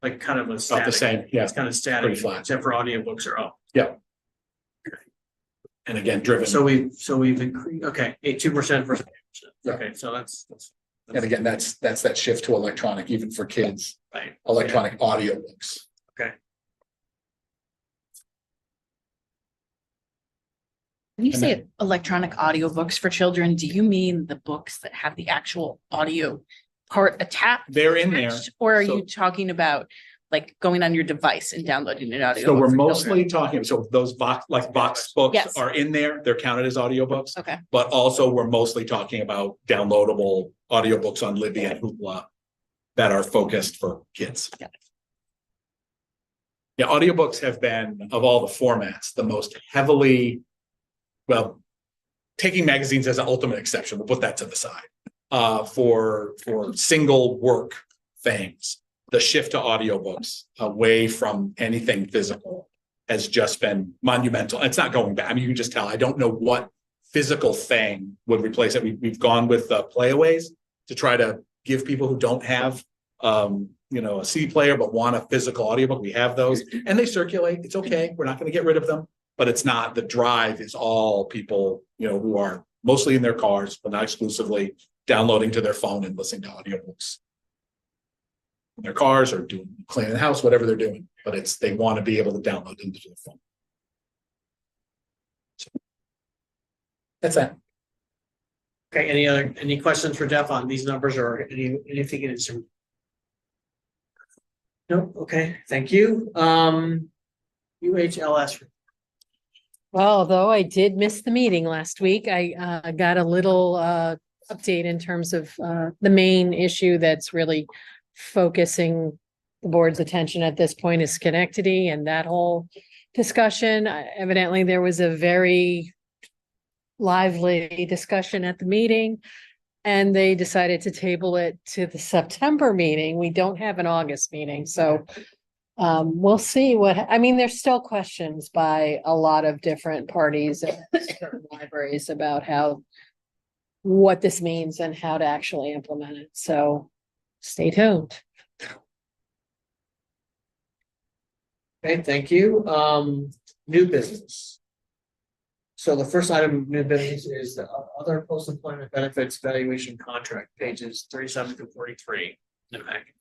like kind of a
About the
static,
same, yeah,
it's kind of static,
pretty flat.
except for audiobooks are up.
and again, driven.
So we've increased, okay, 2% versus 8%. Okay, so that's.
And again, that's that shift to electronic, even for kids,
Right.
electronic audiobooks.
When you
And
say electronic audiobooks for children, do you mean the books that have the actual audio part attached?
They're in there.
Or are
So-
you talking about like going on your device and downloading an audio?
So we're
for children?
mostly talking, so those box books
Yes.
are in there, they're counted as audiobooks.
Okay,
But also, we're mostly talking about downloadable audiobooks on Libby and Hoopla that are focused for kids.
Got
Yeah, audiobooks have been, of all the formats, the most heavily, well, taking magazines as an ultimate exception, we'll put that to the side. For single work things, the shift to audiobooks away from anything physical has just been monumental. It's not going back. I mean, you can just tell, I don't know what physical thing would replace it. We've gone with playaways to try to give people who don't have, a CD player, but want a physical audiobook. We have those and they circulate. It's okay. We're not going to get rid of them, but it's not, the drive is all people, who are mostly in their cars, but not exclusively, downloading to their phone and listening to audiobooks in their cars or doing cleaning the house, whatever they're doing, but they want to be able to download into their phone. So, that's that.
Okay, any questions for Jeff on these numbers or anything in it? No, okay, thank you. UHLS.
Well, although I did miss the meeting last week, I got a little update in terms of the main issue that's really focusing the board's attention at this point is Schenectady and that whole discussion. Evidently, there was a very lively discussion at the meeting and they decided to table it to the September meeting. We don't have an August meeting, so we'll see there's still questions by a lot of different parties and certain libraries about what this means and how to actually implement it. So stay tuned.
Okay, thank you. New business. So the first item of new business is the other post-employment benefits valuation contract, pages 37 to 43 in the packet.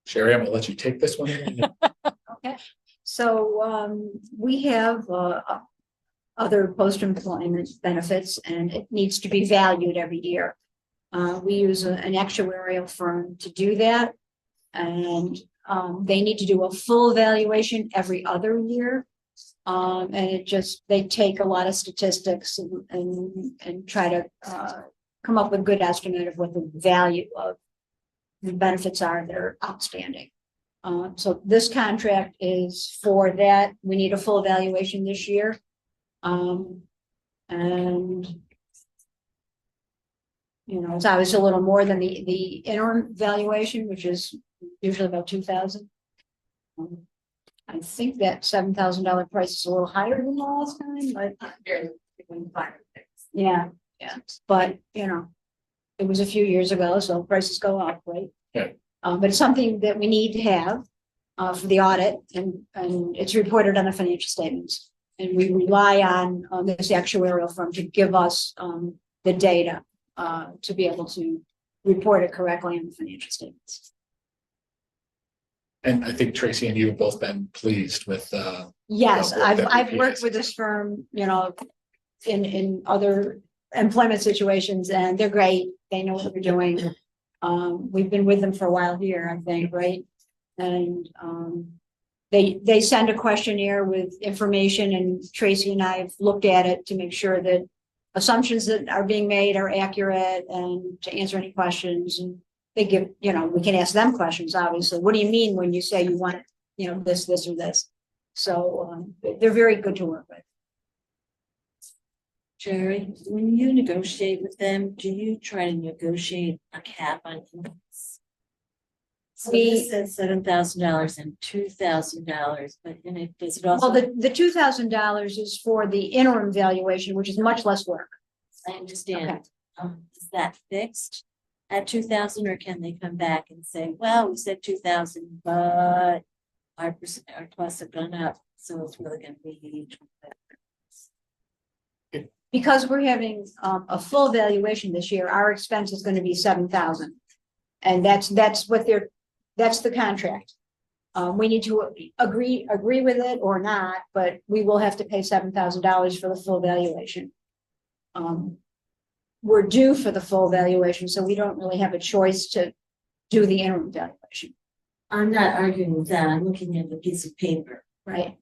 Sherry, I'm gonna let you take this one.
Okay, so we have other post-employment benefits and it needs to be valued every year. We use an actuarial firm to do that. And they need to do a full valuation every other year. And they take a lot of statistics and try to come up with a good estimate of what the value of the benefits are that are outstanding. So this contract is for that. We need a full valuation this year. And it's obviously a little more than the interim valuation, which is usually about 2,000. I think that $7,000 price is a little higher than the last time, but yeah, but it was a few years ago, so prices go up, right?
Yeah.
But it's something that we need to have for the audit, and it's reported on the financial statements. And we rely on this actuarial firm to give us the data to be able to report it correctly in the financial statements.
And I think Tracy and you have both been pleased with
Yes,
the work that
I've
BPS
worked with this firm, in other employment situations, and they're great. They know what they're doing. We've been with them for a while here, I think, right? And they send a questionnaire with information, and Tracy and I have looked at it to make sure that assumptions that are being made are accurate and to answer any questions. And they give, we can ask them questions, obviously. What do you mean when you say you want, this, or this? So they're very good to work with.
Jerry, when you negotiate with them, do you try to negotiate a cap on incomes? So this says $7,000 and $2,000, but in it, does it
Well,
also,
the $2,000 is for the interim valuation, which is much less work.
I understand, is that fixed at 2,000, or can they come back and say, well, we said 2,000, but our costs have gone up, so it's really gonna be 25.
Because we're having a full valuation this year, our expense is gonna be 7,000. And that's the contract. We need to agree with it or not, but we will have to pay $7,000 for the full valuation. We're due for the full valuation, so we don't really have a choice to do the interim valuation,
I'm not arguing with that, I'm looking at the piece of paper.
right?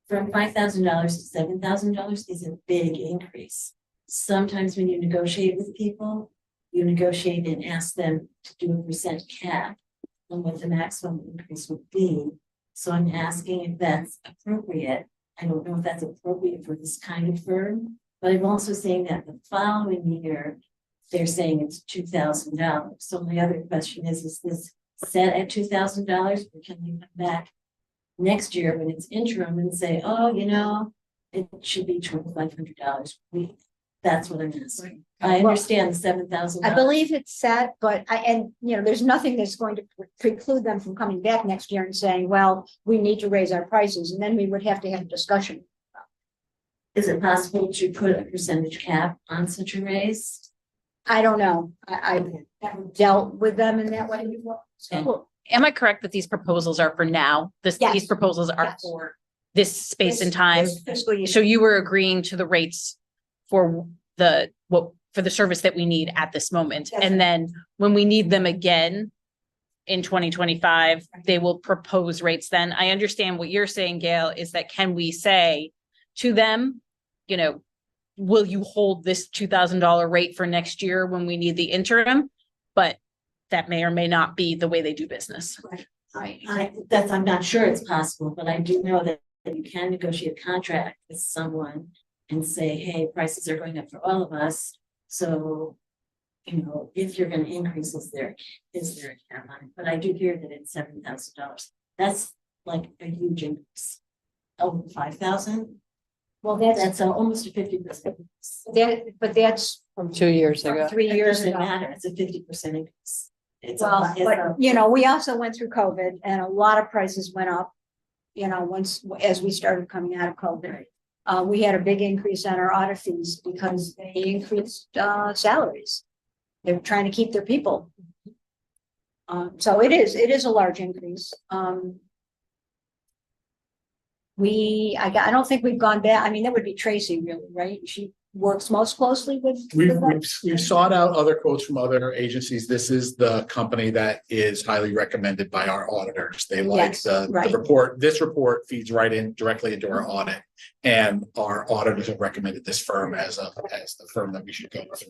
From $5,000 to $7,000 is a big increase. Sometimes when you negotiate with people, you negotiate and ask them to do a percent cap on what the maximum increase would be. So I'm asking if that's appropriate. I don't know if that's appropriate for this kind of firm, but I'm also saying that the following year, they're saying it's $2,000. So my other question is this set at $2,000, or can you come back next year when it's interim and say, oh, you know, it should be $2,500. That's what I'm asking. I understand the $7,000.
I believe it's set, but there's nothing that's going to preclude them from coming back next year and saying, well, we need to raise our prices, and then we would have to have a discussion.
Is it possible to put a percentage cap on such a raise?
I don't know. I haven't dealt with them in that way before. So,
Well, am I correct that these proposals are for now? These
Yes.
proposals are
Yes.
for this space and time?
this fiscal year.
So you were agreeing to the rates for for the service that we need at this moment.
Yes.
And then when we need them again in 2025, they will propose rates then. I understand what you're saying, Gail, is that can we say to them, will you hold this $2,000 rate for next year when we need the interim? But that may or may not be the way they do business.
I'm not sure it's possible, but I do know that you can negotiate a contract with someone and say, hey, prices are going up for all of us. So, if you're gonna increase, is there a cap on it? But I do hear that it's $7,000. That's like a huge increase. Over 5,000?
Well,
That's almost a 50%.
but that's
From 2 years ago.
3
It
years
doesn't
ago.
matter, it's a 50% increase. It's a
Well,
lot, it's
but
a-
we also went through COVID and a lot of prices went up. As we started coming out of COVID, we had a big increase on our audit fees because they increased salaries. They're trying to keep their people. So it is a large increase. I don't think we've gone back. I mean, that would be Tracy really, right? She works most closely with.
We've sought out other quotes from other agencies. This is the company that is highly recommended by our auditors. They like
Yes,
the
right.
report. This report feeds right in directly into our audit. And our auditors have recommended this firm as the firm that we should go with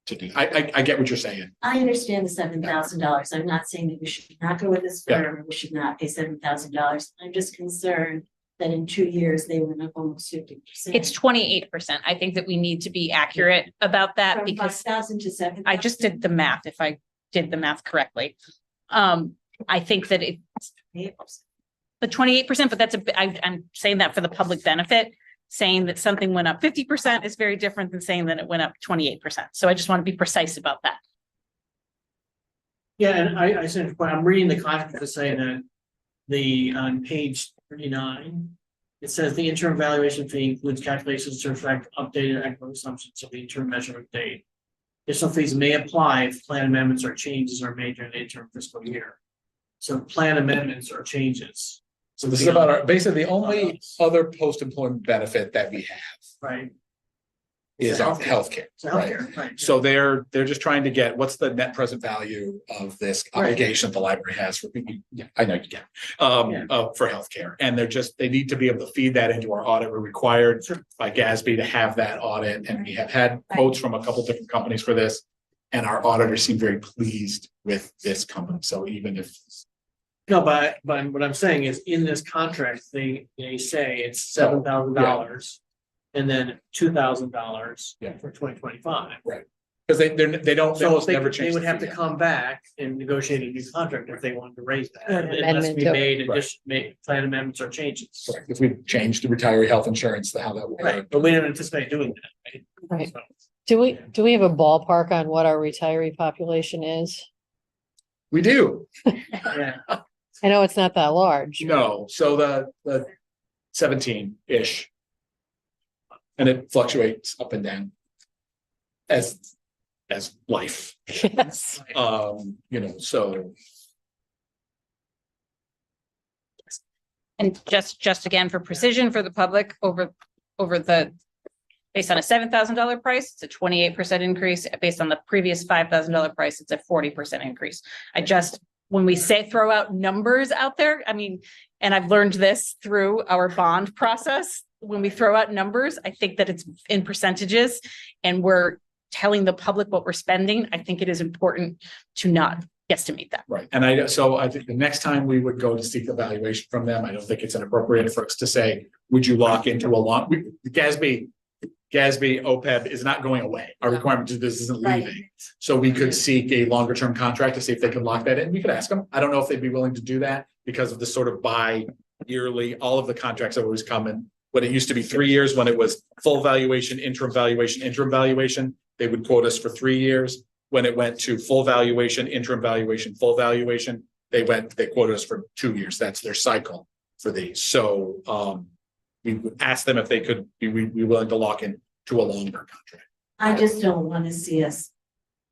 to do. I get what you're saying.
I understand the $7,000. I'm not saying that we should not go with this
Yeah.
firm, or we should not pay $7,000. I'm just concerned that in 2 years, they went up almost 50%.
It's 28%. I think that we need to be accurate about that
From
because
5,000 to 7,000.
I just did the math, if I did the math correctly. I think that it's the 28%, but I'm saying that for the public benefit. Saying that something went up 50% is very different than saying that it went up 28%. So I just want to be precise about that.
Yeah, and I said, I'm reading the contract to say that on page 39, it says the interim valuation fee includes calculations to reflect updated economic assumptions of the interim measurement date. Additional fees may apply if plan amendments or changes are made during the interim fiscal year. So plan amendments or changes.
So this is about basically the only other post-employment benefit that we have
Right.
is our healthcare.
So
Right.
healthcare, right.
So they're just trying to get, what's the net present value of this
Right.
obligation the library has for people? Yeah, I know you get, for healthcare. And they need to be able to feed that into our audit. We're required by GASB to have that audit. And we have had quotes from a couple different companies for this. And our auditors seem very pleased with this company. So even if.
No, but what I'm saying is in this contract, they say it's $7,000 and then $2,000
Yeah.
for 2025.
But Because they don't,
So
almost
they,
never change.
they would
the
have to
fee.
come back and negotiate a new contract if they wanted to raise that.
An
Unless
amendment
we
to-
made,
Right.
just make plan amendments or changes.
Correct. If we change the retiree health insurance, how that would
Right,
work.
but we didn't anticipate doing that, right?
Right.
So,
Do we have a ballpark on what our retiree population is?
We do.
Yeah,
I know it's not that large.
No, so the 17-ish. And it fluctuates up and down. As life,
Yes.
so.
And just again for precision for the public over the, based on a $7,000 price, it's a 28% increase. Based on the previous $5,000 price, it's a 40% increase. When we say throw out numbers out there, I mean, and I've learned this through our bond process. When we throw out numbers, I think that it's in percentages and we're telling the public what we're spending. I think it is important to not guesstimate that.
Right, and I think the next time we would go to seek evaluation from them, I don't think it's inappropriate for us to say, would you lock into a long, GASB, OPEB is not going away. Our requirement to this isn't
Right.
leaving. So we could seek a longer term contract to see if they could lock that in. We could ask them. I don't know if they'd be willing to do that because of the sort of bi-yearly, all of the contracts that always come in. When it used to be 3 years, when it was full valuation, interim valuation, they would quote us for 3 years. When it went to full valuation, interim valuation, full valuation, they quoted us for 2 years. That's their cycle for these. So we would ask them if they could be willing to lock in to a longer contract.
I just don't want to see us,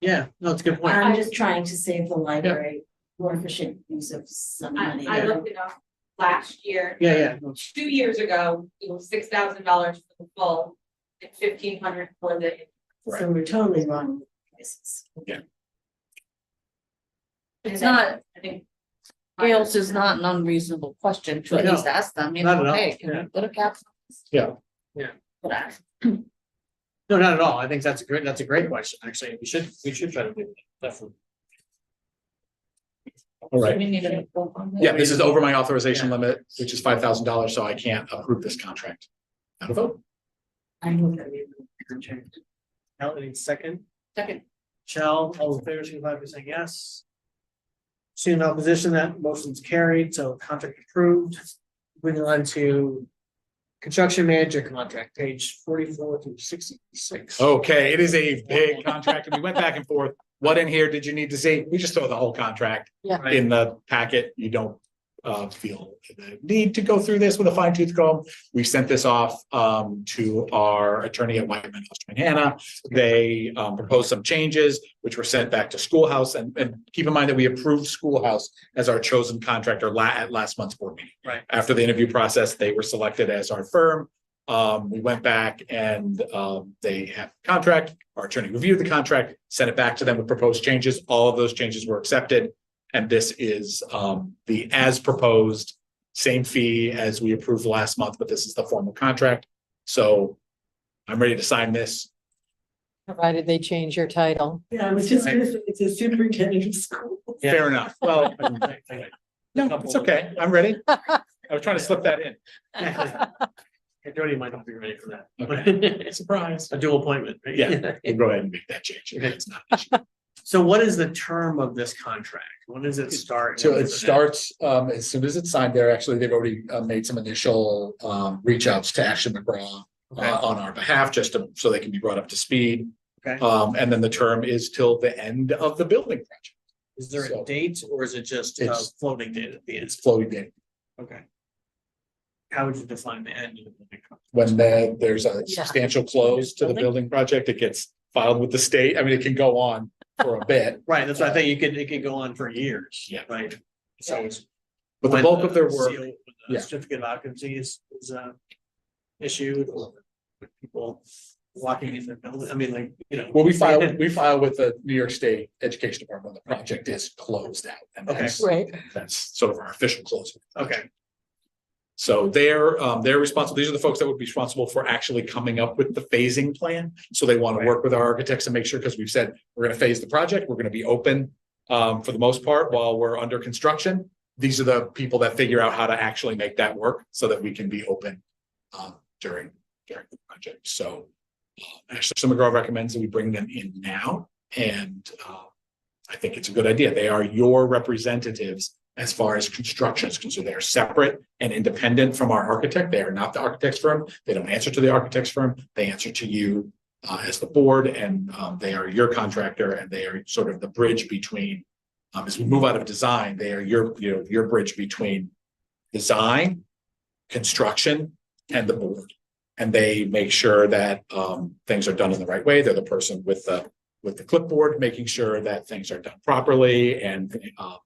yeah, no, it's a good point.
I'm just trying to save the library more efficient use of some money.
I looked it up last year.
Yeah.
2 years ago, it was $6,000 for the full and $1,500 for the.
So we're totally wrong with prices.
It's not,
I think.
Gail's is not an unreasonable question to at
No,
least ask them, you
not at
know,
all,
hey, can
yeah.
we put a cap?
Yeah.
Yeah.
But I-
No, not at all. I think that's a great question, actually. We should try to do that, definitely.
All right.
We need a vote on that.
Yeah, this is over my authorization limit, which is $5,000, so I can't approve this contract. Not a vote.
I move that we approve the contract.
Melanie, second.
Second.
Michelle, all in favor, signify by saying yes. Seeing no opposition, that motion's carried, so contract approved. Moving on to construction manager contract, page 44 through 66.
Okay, it is a big contract and we went back and forth. What in here did you need to see? We just throw the whole contract
Right.
in the packet. You don't feel the need to go through this with a fine tooth comb. We sent this off to our attorney at Whiteman, Oster and Hannah. They proposed some changes, which were sent back to Schoolhouse. And keep in mind that we approved Schoolhouse as our chosen contractor at last month's board meeting.
Right.
After the interview process, they were selected as our firm. We went back and they have a contract. Our attorney reviewed the contract, sent it back to them with proposed changes. All of those changes were accepted. And this is the as proposed, same fee as we approved last month, but this is the formal contract. So I'm ready to sign this.
Provided they change your title.
Yeah, I was just gonna say, it's a superintendent of school.
Yeah.
Fair enough. Well, no, it's okay. I'm ready. I was trying to slip that in.
Jody might not be ready for that.
Okay. Surprise.
A dual appointment. right?
Yeah, we'll go ahead and make that change. It's not an issue.
So what is the term of this contract? When does it start?
So it starts as soon as it's signed there. Actually, they've already made some initial reach outs to Ashton McGraw
Okay.
on our behalf, so they can be brought up to speed.
Okay.
And then the term is till the end of the building project.
Is there a
So-
date or is it just a
It's-
floating date at the end?
It's floating in.
Okay. How would you define the end of the building?
When there's a substantial close to the building project, it gets filed with the state. I mean, it can go on for a bit,
Right, that's what I think it could go on for years.
Yeah.
Right. So it's.
but the
when
bulk of their work,
seal- when the
yeah.
Certificate of occupancy is issued or with people walking in the building, I mean, like, you know.
well, we file with the New York State Education Department. The project is closed out. And
Okay.
Right.
that's sort of our official closing.
Okay,
So they're responsible. These are the folks that would be responsible for actually coming up with the phasing plan. So they want to work with our architects and make sure, because we've said we're going to phase the project. We're going to be open for the most part while we're under construction. These are the people that figure out how to actually make that work so that we can be open during the project. So Ashley McGraw recommends that we bring them in now, and I think it's a good idea. They are your representatives as far as construction is concerned. They are separate and independent from our architect. They are not the architect's firm. They don't answer to the architect's firm. They answer to you as the board, and they are your contractor, and they are sort of the bridge between, as we move out of design, they are your bridge between design, construction, and the board. And they make sure that things are done in the right way. They're the person with the clipboard, making sure that things are done properly, and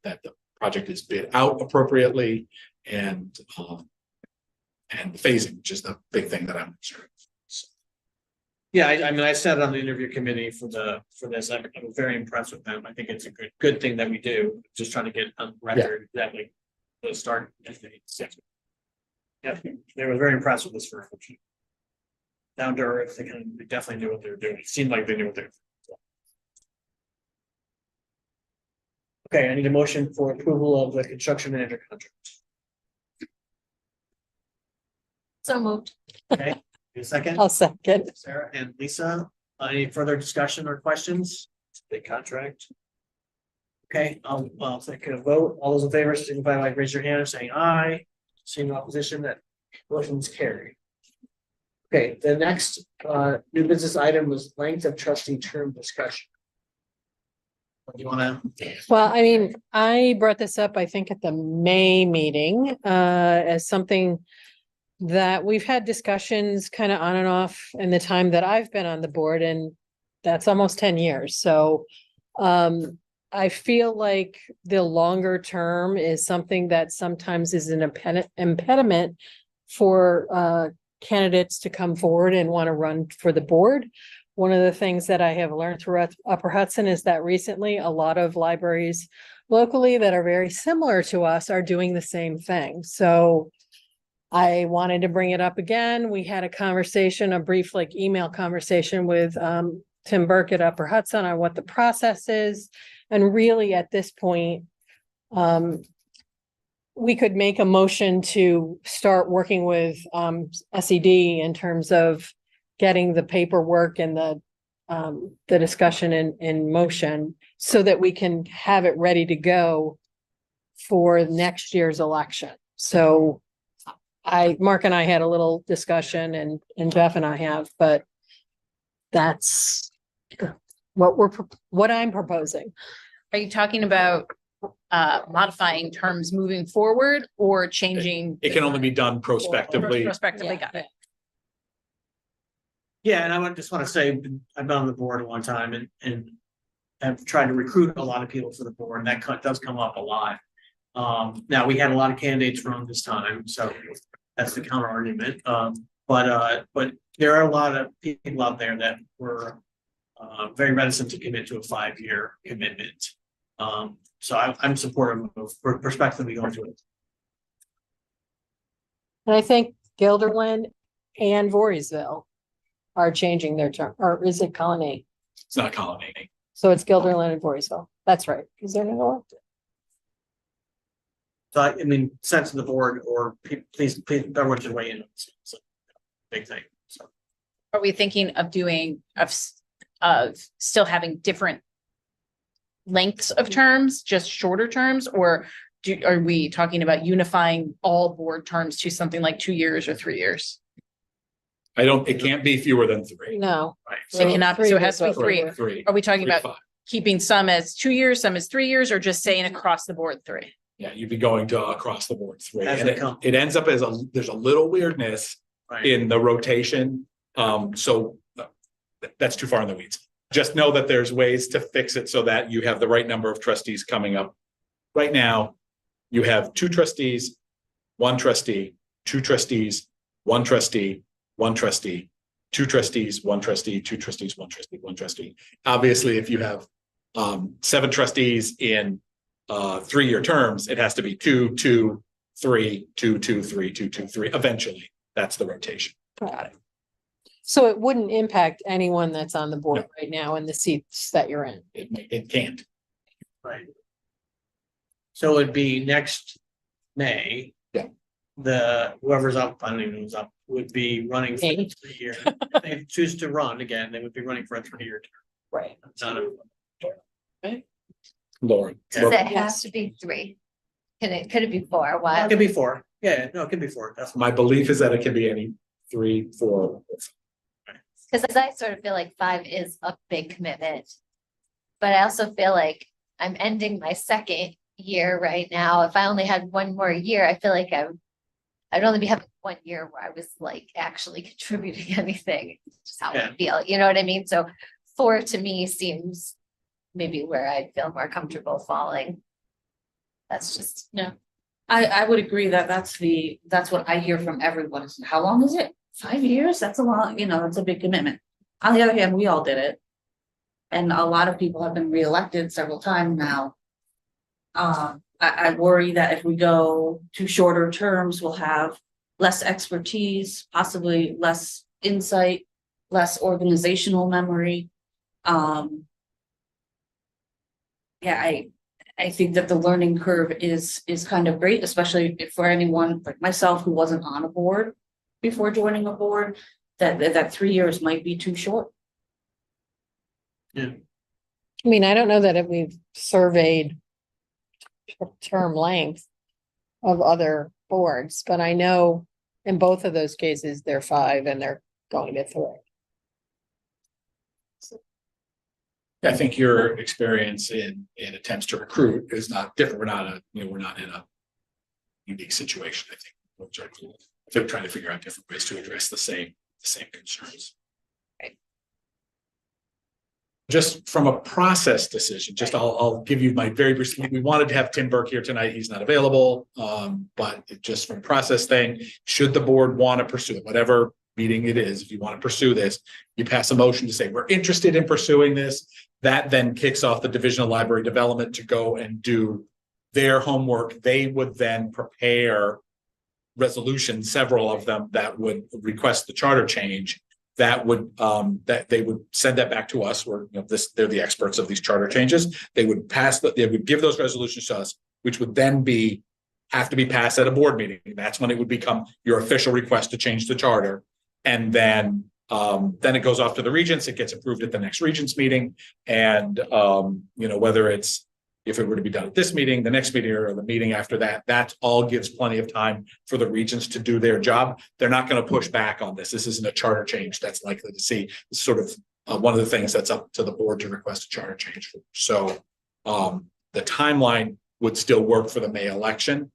that the project is bid out appropriately, and the phasing, which is the big thing that I'm concerned.
Yeah, I mean, I sat on the interview committee for this. I'm very impressed with them. I think it's a good thing that we do. Just trying to get on record exactly the start. Yeah, they were very impressed with this firm. Down to earth, they definitely knew what they were doing. It seemed like they knew what they were doing. Okay, I need a motion for approval of the construction manager contract.
So moved.
Okay, a second.
I'll second.
Sarah and Lisa, any further discussion or questions? Big contract. Okay, I'll take a vote. All those in favor, signify by raise your hand or saying aye. Seeing opposition, that motion's carried. Okay, the next new business item was length of trustee term discussion. What do you wanna?
Well, I mean, I brought this up, I think, at the May meeting, as something that we've had discussions kind of on and off in the time that I've been on the board, and that's almost 10 years. So, I feel like the longer term is something that sometimes is an impediment for, candidates to come forward and want to run for the board. One of the things that I have learned through Upper Hudson is that recently a lot of libraries locally that are very similar to us are doing the same thing. So I wanted to bring it up again. We had a conversation, a brief email conversation with Tim Burke at Upper Hudson on what the process is. And really at this point, we could make a motion to start working with SED in terms of getting the paperwork and the discussion in motion so that we can have it ready to go for next year's election. So Mark and I had a little discussion, and Jeff and I have, but that's what I'm proposing.
Are you talking about modifying terms moving forward or changing?
It can only be done prospectively.
Prospectively, got it.
Yeah, and I just want to say, I've been on the board a long time and have tried to recruit a lot of people for the board, and that does come up a lot. Now, we had a lot of candidates run this time, so that's the counter argument. But there are a lot of people out there that were very reticent to commit to a 5-year commitment. So I'm supportive of prospectively going to it.
And I think Guilderland and Voorheesville are changing their term, or is it Colony?
It's not Colony.
So it's Guilderland and Voorheesville. That's right, because they're not elected.
So I mean, sense of the board, or please, everyone should weigh in. It's a big thing. So
Are we thinking of of still having different lengths of terms, just shorter terms, or are we talking about unifying all board terms to something like 2 years or 3 years?
It can't be fewer than 3.
No.
right.
So it cannot, so it has to be
Three.
3.
3.
Are we talking
3 to
about
5.
keeping some as 2 years, some as 3 years, or just saying across the board 3?
Yeah, you'd be going to across the board 3.
As
And
they come.
it ends up as there's a little weirdness
Right.
in the rotation. So that's too far in the weeds. Just know that there's ways to fix it so that you have the right number of trustees coming up. Right now, you have 2 trustees, 1 trustee, 2 trustees, 1 trustee, 1 trustee, 2 trustees, 1 trustee, 2 trustees, 1 trustee, 1 trustee. Obviously, if you have 7 trustees in 3-year terms, it has to be 2, 2, 3, 2, 2, 3, 2, 2, 3. Eventually, that's the rotation.
Got it. So it wouldn't impact anyone that's on the board right now in the seats that you're in.
It can't.
Right. So it'd be next May.
Yeah.
Whoever's up, I don't even know who's up, would be running for a
8.
3 year. If they choose to run again, they would be running for a 3 year term.
Right.
Not a-
Lauren.
Does it have to be 3? Could it be 4?
It
Why?
could be 4. Yeah, no, it could be 4. That's
My belief is that it can be any 3, 4.
Because I sort of feel like 5 is a big commitment. But I also feel like I'm ending my second year right now. If I only had 1 more year, I feel like I'd only be having 1 year where I was like actually contributing anything. It's just how
Yeah.
I feel, you know what I mean? So 4 to me seems maybe where I'd feel more comfortable falling. That's just,
I would agree that that's what I hear from everyone is how long is it? 5 years? That's a long, that's a big commitment. On the other hand, we all did it. And a lot of people have been reelected several times now. I worry that if we go to shorter terms, we'll have less expertise, possibly less insight, less organizational memory. Yeah, I think that the learning curve is kind of great, especially if for anyone like myself who wasn't on a board before joining a board, that 3 years might be too short.
I mean, I don't know that we've surveyed term length of other boards, but I know in both of those cases, they're 5 and they're going to 3.
I think your experience in attempts to recruit is not different. We're not in a unique situation. I think they're trying to figure out different ways to address the same concerns.
Right.
Just from a process decision, I'll give you my very brief. We wanted to have Tim Burke here tonight. He's not available. But just from a process thing, should the board want to pursue it, whatever meeting it is, if you want to pursue this, you pass a motion to say we're interested in pursuing this. That then kicks off the Division of Library Development to go and do their homework. They would then prepare resolutions, several of them that would request the charter change. That would that they would send that back to us. They're the experts of these charter changes. They would they would give those resolutions to us, which would then have to be passed at a board meeting. That's when it would become your official request to change the charter. And then it goes off to the regents. It gets approved at the next regents meeting. And whether if it were to be done at this meeting, the next meeting, or the meeting after that, that all gives plenty of time for the regents to do their job. They're not going to push back on this. This isn't a charter change that's likely to see. It's sort of one of the things that's up to the board to request a charter change for. So the timeline would still work for the May election.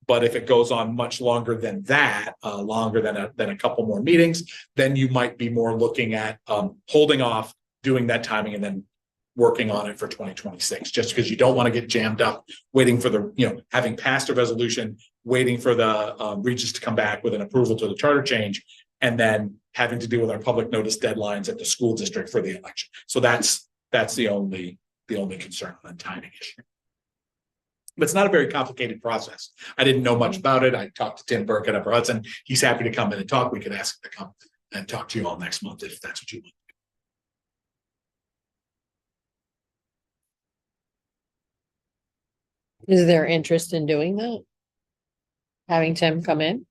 But if it goes on much longer than that, longer than a couple more meetings, then you might be more looking at holding off, doing that timing, and then working on it for 2026, just because you don't want to get jammed up waiting for having passed a resolution, waiting for the regents to come back with an approval to the charter change, and then having to deal with our public notice deadlines at the school district for the election. So that's the only concern on the timing issue. But it's not a very complicated process. I didn't know much about it. I talked to Tim Burke at Upper Hudson. He's happy to come in and talk. We could ask him to come and talk to you all next month if that's what you want.
Is there interest in doing that? Having Tim come in?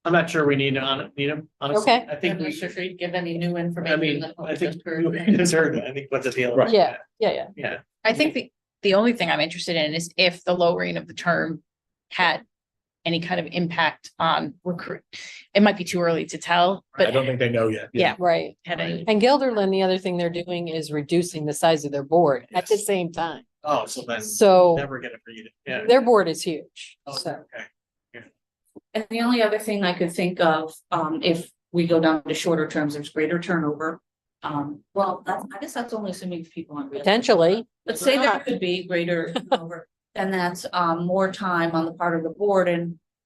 I'm not sure we need him, honestly.
Okay.
I think we
sure if we give any new information.
I mean, I think we just heard, I think what's the deal?
Right.
Yeah.
Yeah.
I think the only thing I'm interested in is if the lowering of the term had any kind of impact on recruit. It might be too early to tell,
I
but
don't think they know yet.
Yeah.
Right.
had any,
And Gilderland, the other thing they're doing is reducing the size of their board at the same time.
Oh, so then
So
never get it for you. Yeah.
their board is huge.
Okay,
So
okay.
And the only other thing I could think of, if we go down to shorter terms, there's greater turnover. Well, I guess that's only assuming people on.
potentially,
Let's say there could be greater turnover, and that's more time on the part of the board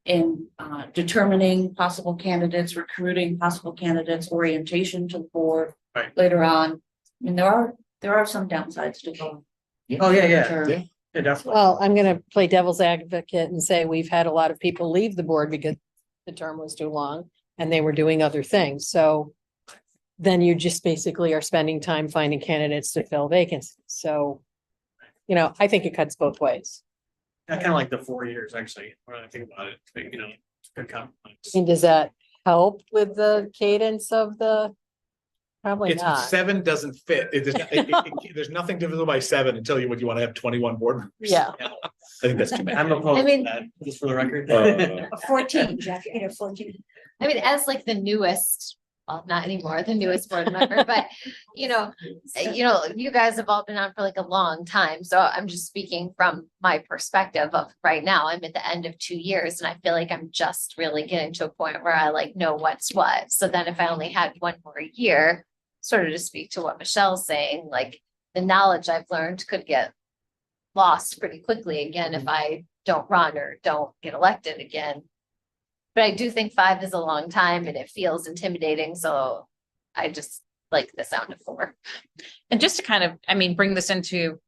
in determining possible candidates, recruiting possible candidates, orientation to the board.
Right.
Later on. I mean, there are some downsides to going.
Oh, yeah.
Yeah.
Yeah, definitely.
well, I'm gonna play devil's advocate and say we've had a lot of people leave the board because the term was too long and they were doing other things. So then you just basically are spending time finding candidates to fill vacancies. So, I think it cuts both ways.
I kind of like the 4 years, actually, when I think about it, but, you know, it's a good compromise.
And does that help with the cadence of the? Probably
It's
not.
7 doesn't fit. There's nothing divisible by 7 until you, would you want to have 21 board members?
Yeah.
I think that's too many.
I'm opposed
I
to
mean-
that, just for the record.
14, Jeff, you know, 14.
I mean, as like the newest, well, not anymore, the newest board member, but you know, you guys have all been on for like a long time. So I'm just speaking from my perspective of right now. I'm at the end of 2 years and I feel like I'm just really getting to a point where I like know what's what. So then if I only had 1 more year, sort of to speak to what Michelle's saying, like the knowledge I've learned could get lost pretty quickly again if I don't run or don't get elected again. But I do think 5 is a long time and it feels intimidating, so I just like the sound of 4.
And just to kind of, I mean, bring this into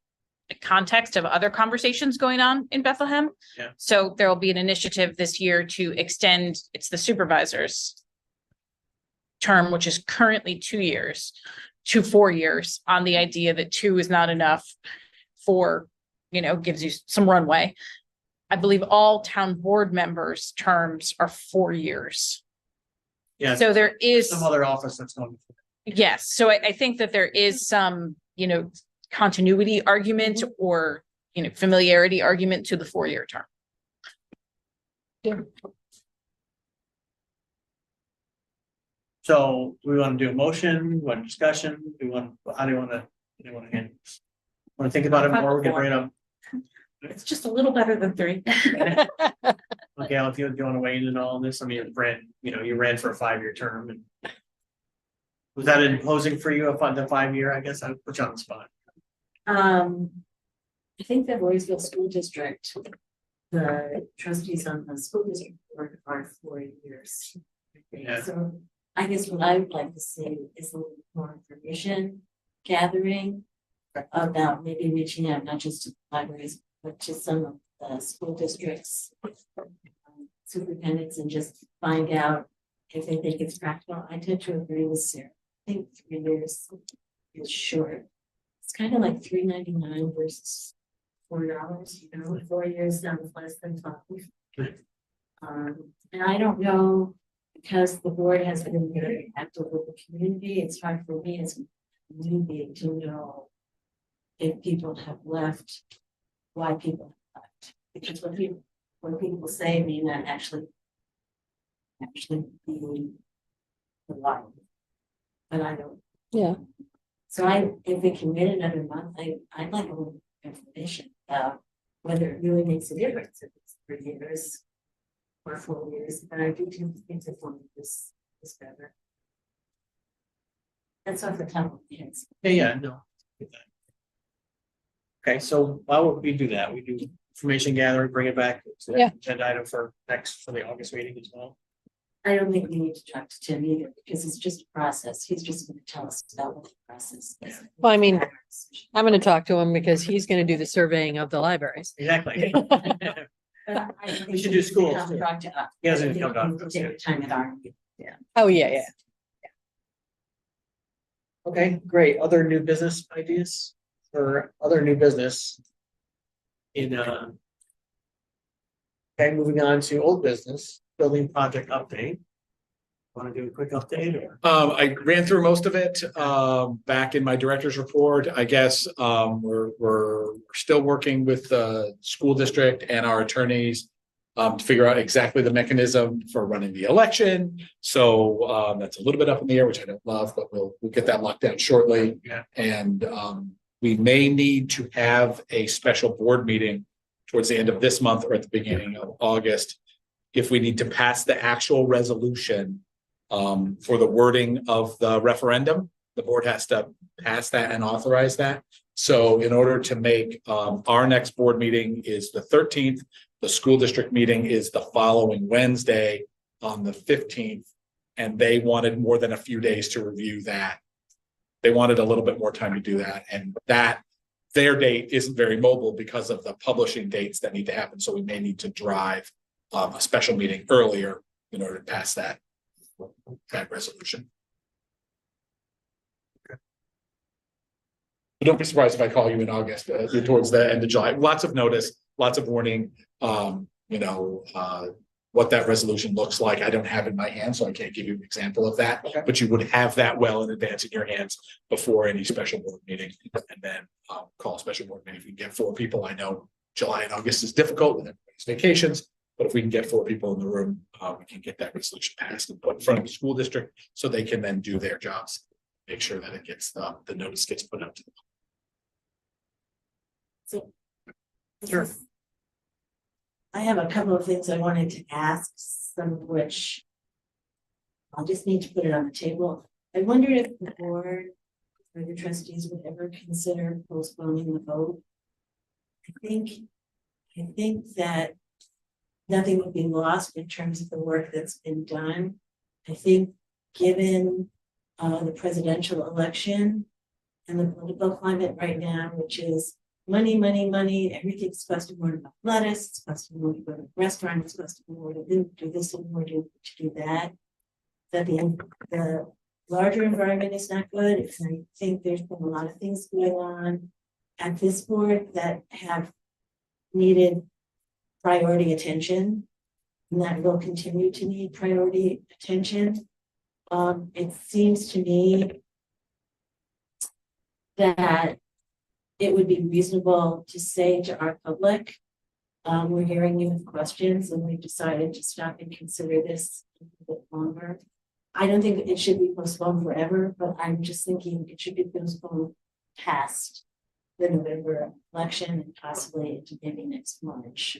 the context of other conversations going on in Bethlehem.
Yeah.
So there will be an initiative this year to extend, it's the supervisor's term, which is currently 2 years, to 4 years, on the idea that 2 is not enough for, gives you some runway. I believe all town board members' terms are 4 years.
Yeah,
So there is,
some other office that's going.
yes, so I think that there is some, continuity argument or, familiarity argument to the 4-year term.
So do we want to do a motion, want discussion, how do you want to handle this? Want to think about it more, we can bring it up.
It's just a little better than 3.
Okay, Al, if you want to weigh in on all this, I mean, you ran for a 5-year term and. Was that imposing for you, the 5-year, I guess, I would put you on the spot.
I think that Royceville School District, the trustees on the school district board are 4 years.
Yeah.
So I guess what I would like to see is a little more information gathering about maybe reaching out not just to libraries, but to some of the school districts, superintendents, and just find out if they think it's practical. I tend to agree with Sarah. I think 3 years is short. It's kind of like $3.99 versus $4, 4 years sounds less than 5. And I don't know, because the board has been very active with the community, it's hard for me as a community to know if people have left, why people have left. Because when people say may not actually be the why. But I don't.
Yeah.
So if we can wait another month, I'd like a little information about whether it really makes a difference if it's 3 years or 4 years, but I do think that 4 years is better. That's off the top of my head.
Yeah, no. Okay, so why would we do that? We do information gathering, bring it back to the
Yeah.
agenda item for the August meeting as well.
I don't think we need to talk to Tim either, because it's just a process. He's just going to tell us about what the process is.
Well, I mean, I'm gonna talk to him because he's gonna do the surveying of the libraries.
Exactly.
But I think
We should do schools,
come
too.
talk to us.
He hasn't
We
come
don't
to
need
us
to
yet.
take time at our.
Oh, yeah.
Okay, great. Other new business ideas or other new business? Okay, moving on to old business, building project update. Want to do a quick update or?
I ran through most of it, back in my director's report. I guess, we're still working with the school district and our attorneys to figure out exactly the mechanism for running the election. So, that's a little bit up in the air, which I don't love, but we'll get that locked down shortly.
Yeah.
And, we may need to have a special board meeting towards the end of this month or at the beginning of August if we need to pass the actual resolution for the wording of the referendum. The board has to pass that and authorize that. So in order to make, our next board meeting is the 13th, the school district meeting is the following Wednesday on the 15th. And they wanted more than a few days to review that. They wanted a little bit more time to do that, and their date isn't very mobile because of the publishing dates that need to happen. So we may need to drive a special meeting earlier in order to pass that resolution. But don't be surprised if I call you in August, towards the end of July. Lots of notice. lots of warning, what that resolution looks like. I don't have it in my hand, so I can't give you an example of that.
Okay.
But you would have that well in advance in your hands before any special board meeting, and then call a special board meeting. If we can get 4 people, I know July and August is difficult with everybody's vacations, but if we can get 4 people in the room, we can get that resolution passed and put in front of the school district so they can then do their jobs. Make sure that it gets the notice gets put out to them.
So.
Sure.
I have a couple of things I wanted to ask, some of which I'll just need to put it on the table. I wondered if the board or the trustees would ever consider postponing the vote. I think that nothing would be lost in terms of the work that's been done. I think given the presidential election and the political climate right now, which is money, money, money, everything's supposed to be more about lettuce, it's supposed to be more to go to the restaurant, it's supposed to be more to do this and more to do that. That the larger environment is not good. And I think there's been a lot of things going on at this board that have needed priority attention, and that will continue to need priority attention. It seems to me that it would be reasonable to say to our public, we're hearing you with questions and we've decided to stop and consider this a little bit longer. I don't think it should be postponed forever, but I'm just thinking it should be postponed past the November election and possibly into maybe next March.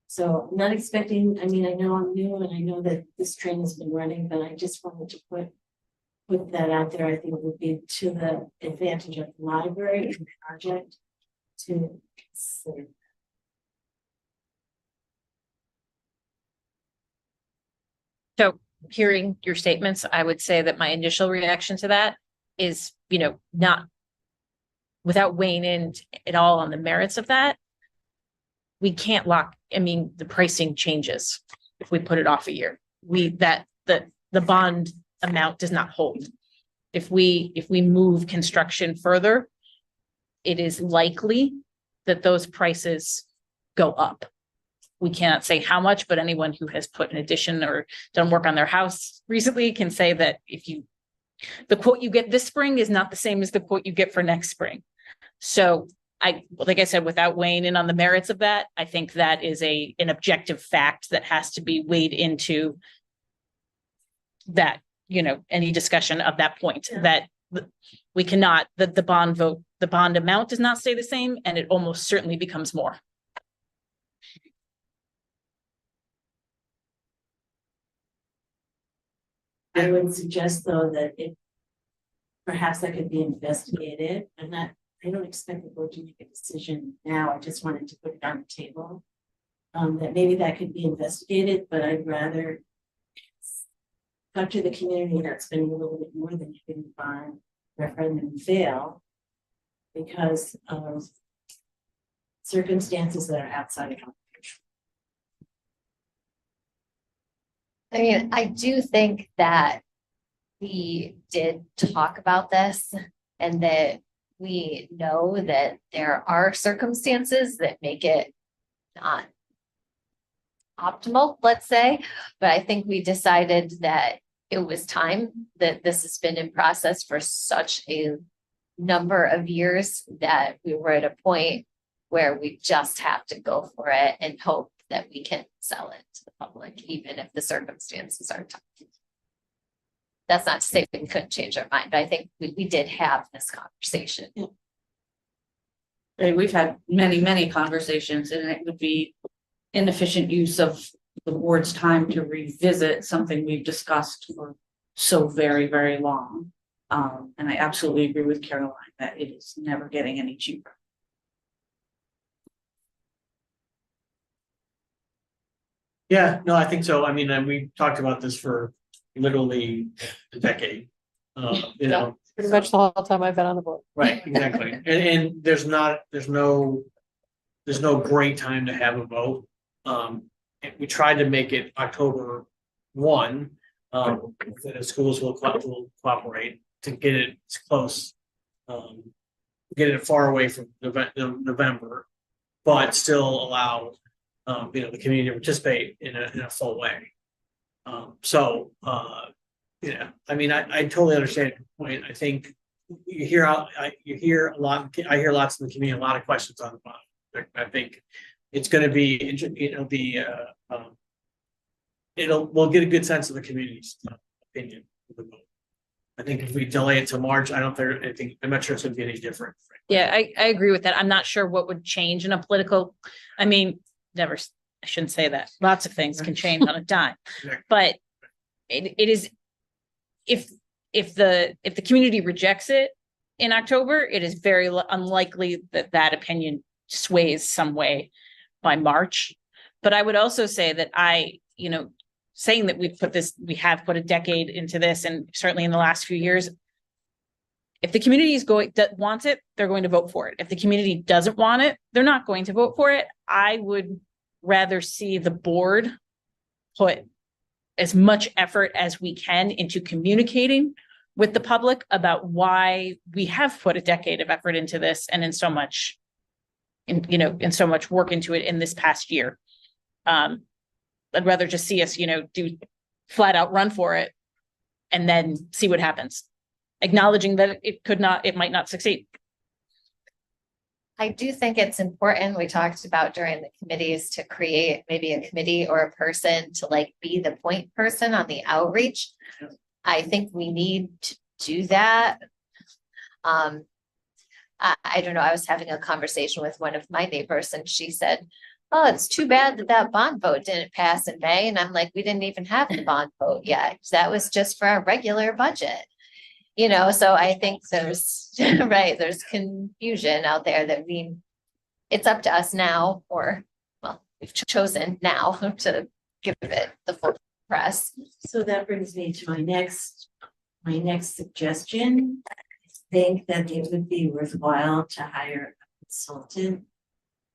So I'm not expecting, I mean, I know I'm new and I know that this train has been running, but I just wanted to put that out there. I think it would be to the advantage of the library and the project to consider.
So hearing your statements, I would say that my initial reaction to that is, not without weighing in at all on the merits of that. We can't the pricing changes if we put it off a year. The bond amount does not hold. If we move construction further, it is likely that those prices go up. We cannot say how much, but anyone who has put an addition or done work on their house recently can say that the quote you get this spring is not the same as the quote you get for next spring. So like I said, without weighing in on the merits of that, I think that is an objective fact that has to be weighed into that, any discussion of that point, that we cannot, the bond amount does not stay the same, and it almost certainly becomes more.
I would suggest though that perhaps that could be investigated. I don't expect the board to make a decision now. I just wanted to put it on the table. That maybe that could be investigated, but I'd rather talk to the community that's been a little bit more than having fun, referendum fail because of circumstances that are outside of our control.
I mean, I do think that we did talk about this and that we know that there are circumstances that make it not optimal, let's say, but I think we decided that it was time, that this has been in process for such a number of years that we were at a point where we just have to go for it and hope that we can sell it to the public, even if the circumstances are tough. That's not to say we couldn't change our mind, but I think we did have this conversation.
And we've had many, many conversations, and it would be inefficient use of the board's time to revisit something we've discussed for so very, very long. And I absolutely agree with Caroline that it is never getting any cheaper.
Yeah, no, I think so. I mean, and we talked about this for literally a decade.
Pretty much the whole time I've been on the board.
Right, exactly. And there's no great time to have a vote. And we tried to make it October 1. That the schools will cooperate to get it as close. Get it far away from November. but still allow, the community to participate in a full way. Yeah, I mean, I totally understand your point. I think you hear you hear a lot, I hear lots in the community, a lot of questions on the bond. I think it's gonna be, we'll get a good sense of the community's opinion. I think if we delay it to March, I'm not sure it's gonna be any different.
Yeah, I agree with that. I'm not sure what would change in a political, I mean, I shouldn't say that. Lots of things can change on a dime. But it is, if the community rejects it in October, it is very unlikely that opinion sways some way by March. But I would also say that saying that we have put a decade into this, and certainly in the last few years, if the community that wants it, they're going to vote for it. If the community doesn't want it, they're not going to vote for it. I would rather see the board put as much effort as we can into communicating with the public about why we have put a decade of effort into this and in so much work into it in this past year. I'd rather just see us, do flat out run for it and then see what happens, acknowledging that it might not succeed.
I do think it's important, we talked about during the committees, to create maybe a committee or a person to be the point person on the outreach. I think we need to do that. I don't know, I was having a conversation with one of my neighbors and she said, oh, it's too bad that bond vote didn't pass in May. And I'm like, we didn't even have the bond vote yet. That was just for our regular budget. So I think there's there's confusion out there that it's up to us now, we've chosen now to give it the full press.
So that brings me to my next suggestion. I think that it would be worthwhile to hire a consultant.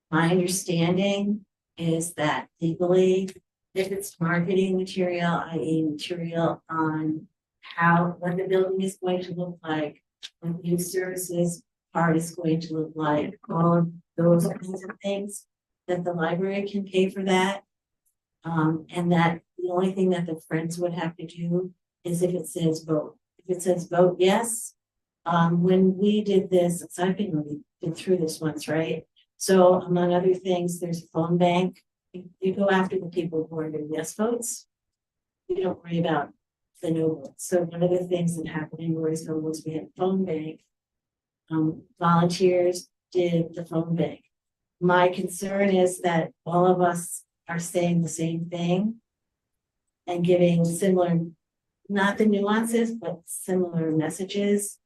My understanding is that legally, if it's marketing material, i.e. material on what the building is going to look like, what youth services part is going to look like, all of those kinds of things, that the library can pay for that. And that the only thing that the Friends would have to do is if it says vote. If it says vote yes, when we did this, so I've been through this once, right? So among other things, there's a phone bank. You go after the people who are doing yes votes. You don't worry about the no votes. So one of the things that happened in Royceville was we had a phone bank. Volunteers did the phone bank. My concern is that all of us are saying the same thing and giving similar, not the nuances, but similar messages.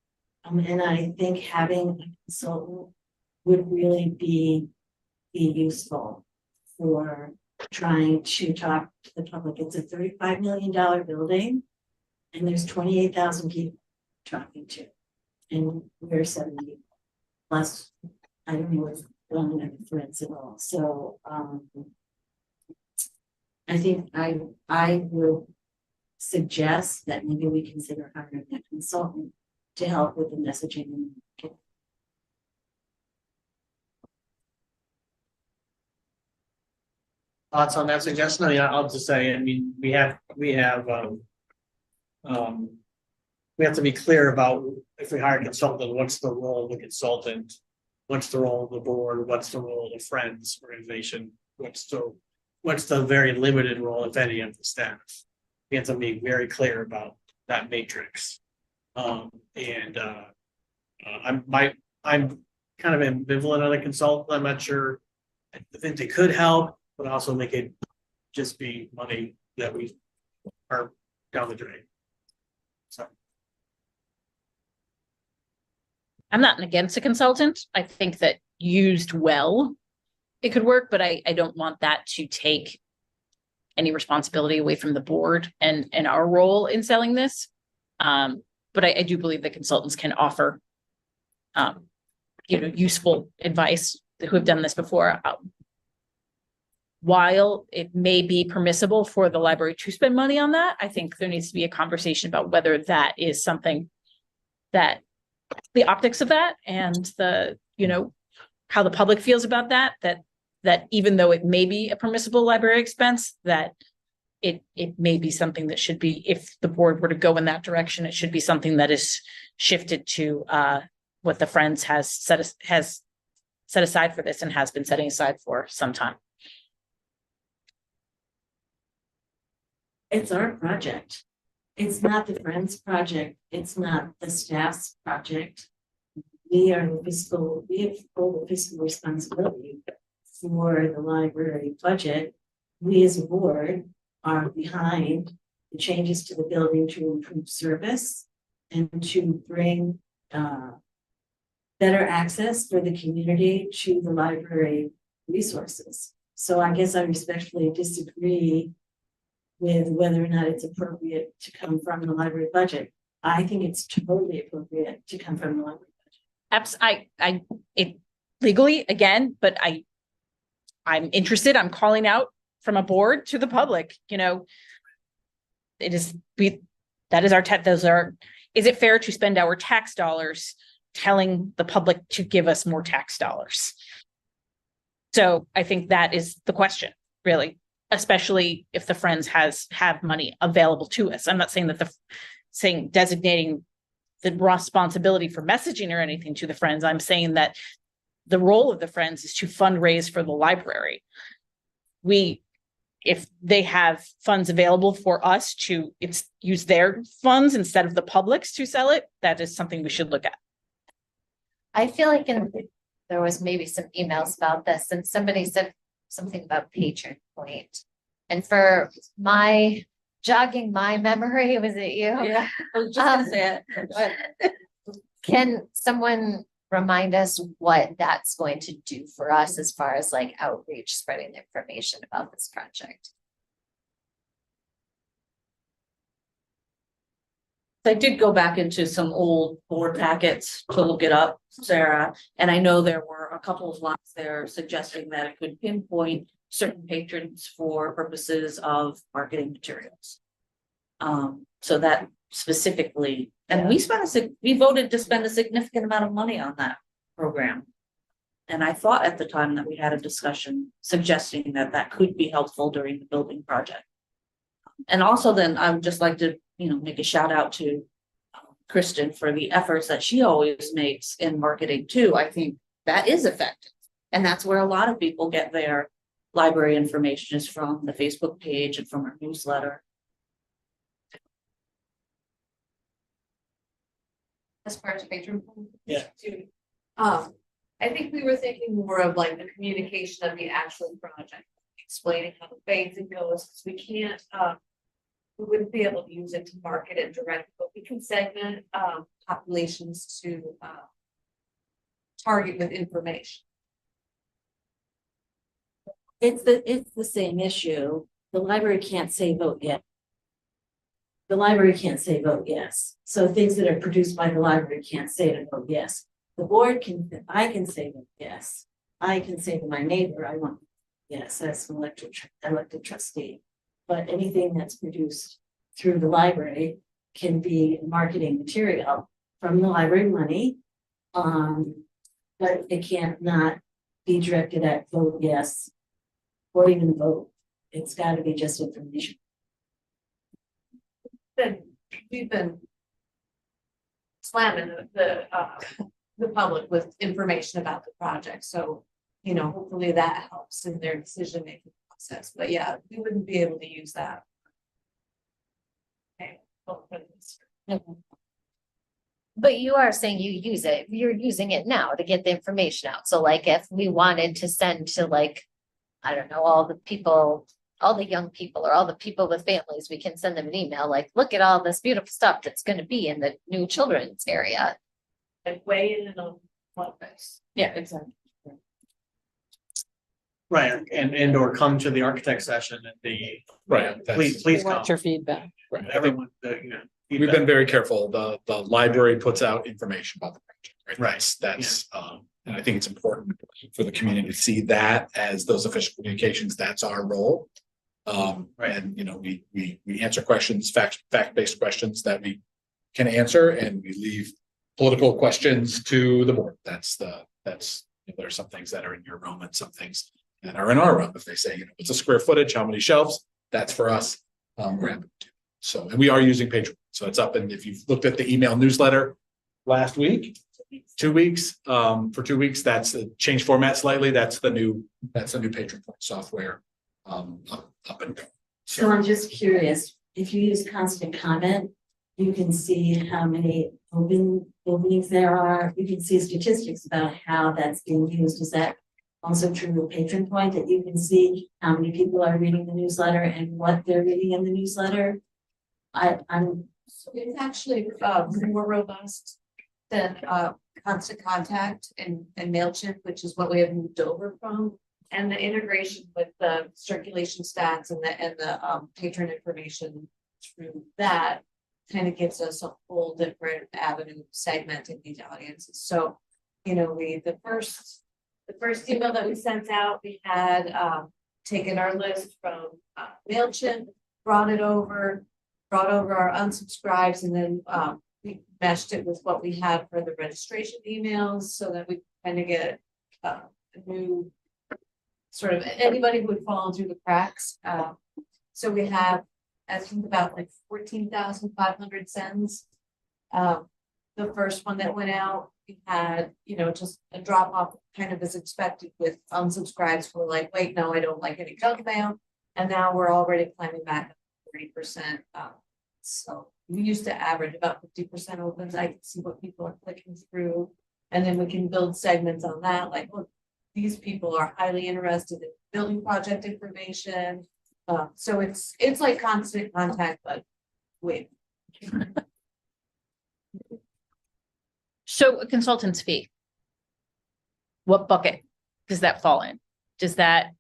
And I think having a consultant would really be useful for trying to talk to the public. It's a $35 million building and there's 28,000 people talking to, and we're 70 plus. I don't know what's going on with Friends at all. So I think I would suggest that maybe we consider hiring a consultant to help with the messaging.
Thoughts on that suggestion? I'll just say, we have to be clear about, if we hire a consultant, what's the role of the consultant? What's the role of the board? What's the role of the Friends organization? What's the very limited role, if any, of the staff? We have to be very clear about that matrix. I'm kind of ambivalent on a consultant. I'm not sure. I think they could help, but also make it just be money that we are down the drain. So
I'm not against a consultant. I think that used well, it could work, but I don't want that to take any responsibility away from the board and our role in selling this. But I do believe that consultants can offer, useful advice who have done this before. While it may be permissible for the library to spend money on that, I think there needs to be a conversation about whether that is something that the optics of that and the, how the public feels about that that even though it may be a permissible library expense, that it may be something that should be, if the board were to go in that direction, it should be something that is shifted to what the Friends has set aside for this and has been setting aside for some time.
It's our project. It's not the Friends project. It's not the staff's project. We have full fiscal responsibility for the library budget. We as a board are behind the changes to the building to improve service and to bring better access for the community to the library resources. So I guess I respectfully disagree with whether or not it's appropriate to come from the library budget. I think it's totally appropriate to come from the library budget.
It legally again, but I'm interested. I'm calling out from a board to the public. You know, is it fair to spend our tax dollars telling the public to give us more tax dollars? So I think that is the question, really, especially if the Friends have money available to us. I'm not saying that designating the responsibility for messaging or anything to the Friends. I'm saying that the role of the Friends is to fundraise for the library. If they have funds available for us to use their funds instead of the public's to sell it, that is something we should look at.
I feel like there was maybe some emails about this and somebody said something about patron point. And for jogging my memory, was it you?
Yeah, I was just gonna say it.
Can someone remind us what that's going to do for us as far as like outreach, spreading the information about this project?
I did go back into some old board packets to look it up, Sarah, and I know there were a couple of lots there suggesting that it could pinpoint certain patrons for purposes of marketing materials. So that specifically, and we voted to spend a significant amount of money on that program. And I thought at the time that we had a discussion suggesting that that could be helpful during the building project. And also then I would just like to, make a shout out to Kristen for the efforts that she always makes in marketing too. I think that is effective. And that's where a lot of people get their library information is from the Facebook page and from our newsletter.
As far as patron.
Yeah.
I think we were thinking more of like the communication of the actual project, explaining how the phasing goes, because we can't, we wouldn't be able to use it to market it directly, but we can segment populations to target with information.
It's the same issue. The library can't say vote yes. The library can't say vote yes. So things that are produced by the library can't say to vote yes. The board I can say vote yes. I can say to my neighbor, I want yes, as an elected trustee. But anything that's produced through the library can be marketing material from the library money. But it can't not be directed at vote yes or even vote. It's got to be just information.
We've been slamming the public with information about the project. So, hopefully that helps in their decision making process. But yeah, we wouldn't be able to use that. Okay.
But you are saying you use it, you're using it now to get the information out. So like if we wanted to send to like, I don't know, all the young people or all the people with families, we can send them an email like, look at all this beautiful stuff that's going to be in the new children's area.
And weigh in on what this.
Yeah, exactly.
Right, and or come to the architect session at the.
Right,
Please come.
Want your feedback.
Right.
Everyone,
We've been very careful. The library puts out information about the project, right?
Right.
That's and I think it's important for the community to see that as those official communications. That's our role.
Right.
And we answer questions, fact-based questions that we can answer, and we leave political questions to the board. There are some things that are in your realm and some things that are in our realm. If they say, it's a square footage, how many shelves, that's for us. We're happy to do. So, and we are using Patreon. So it's up. And if you've looked at the email newsletter last week, 2 weeks, for 2 weeks, that's changed format slightly. That's the new Patreon software. Up and going.
So I'm just curious, if you use constant comment, you can see how many openings there are. You can see statistics about how that's being used. Is that also true with Patron Point, that you can see how many people are reading the newsletter and what they're reading in the newsletter? I'm
So it's actually more robust than Constant Contact and MailChimp, which is what we have moved over from. And the integration with the circulation stats and the patron information through that kind of gives us a whole different avenue segmenting these audiences. So, the first email that we sent out, we had taken our list from MailChimp, brought over our unsubscribes, and then we meshed it with what we had for the registration emails so that we kind of get a new sort of anybody who would fall through the cracks. So we have, I think, about like 14,500 sends. The first one that went out, we had, just a drop off kind of as expected with unsubscribes who were like, wait, no, I don't like any junk mail. And now we're already climbing back 30%. So we used to average about 50% opens. I can see what people are clicking through. And then we can build segments on that. Like, look, these people are highly interested in building project information. So it's like Constant Contact, but wait.
So a consultant's fee. What bucket does that fall in? Is that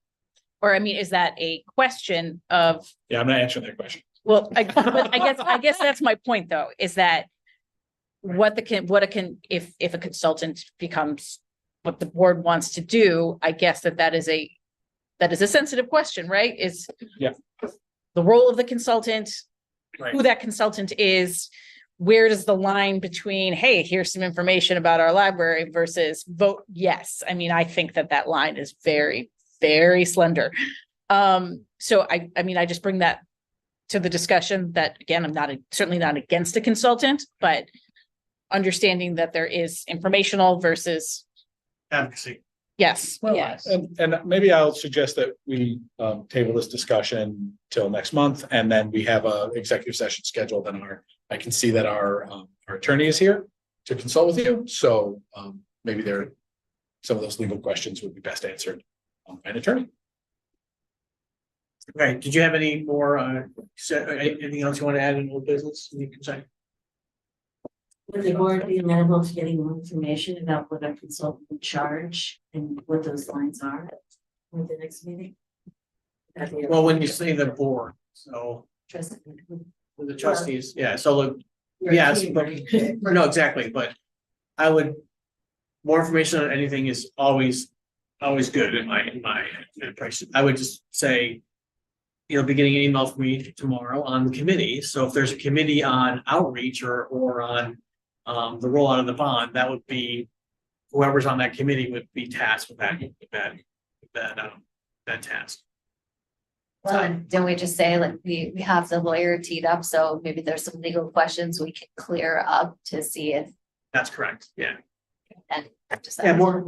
a question of,
Yeah, I'm not answering that question.
well, I guess that's my point though, is that if a consultant becomes what the board wants to do, I guess that is a sensitive question, right? Is
Yeah.
the role of the consultant,
Right.
who that consultant is, where does the line between, hey, here's some information about our library versus vote yes. I mean, I think that line is very, very slender. So I just bring that to the discussion that, again, I'm certainly not against a consultant, but understanding that there is informational versus
Advocacy.
yes.
Well,
Yes.
and maybe I'll suggest that we table this discussion till next month, and then we have a executive session scheduled, and I can see that our attorney is here to consult with you. So maybe some of those legal questions would be best answered by an attorney.
Right, did you have any more, anything else you want to add in old business? You can say.
Would the board be amenable to getting more information about what a consultant would charge and what those lines are at the next meeting?
Well, when you say the board, so the trustees, yeah, so look, yes, but no, exactly, but I would, more information on anything is always good in my impression. I would just say, be getting an email from me tomorrow on the committee. So if there's a committee on outreach or on the rollout of the bond, that would be whoever's on that committee would be tasked with that task.
Well, then we just say like we have the lawyer teed up, so maybe there's some legal questions we can clear up to see if.
That's correct. Yeah.
And just.
Yeah, more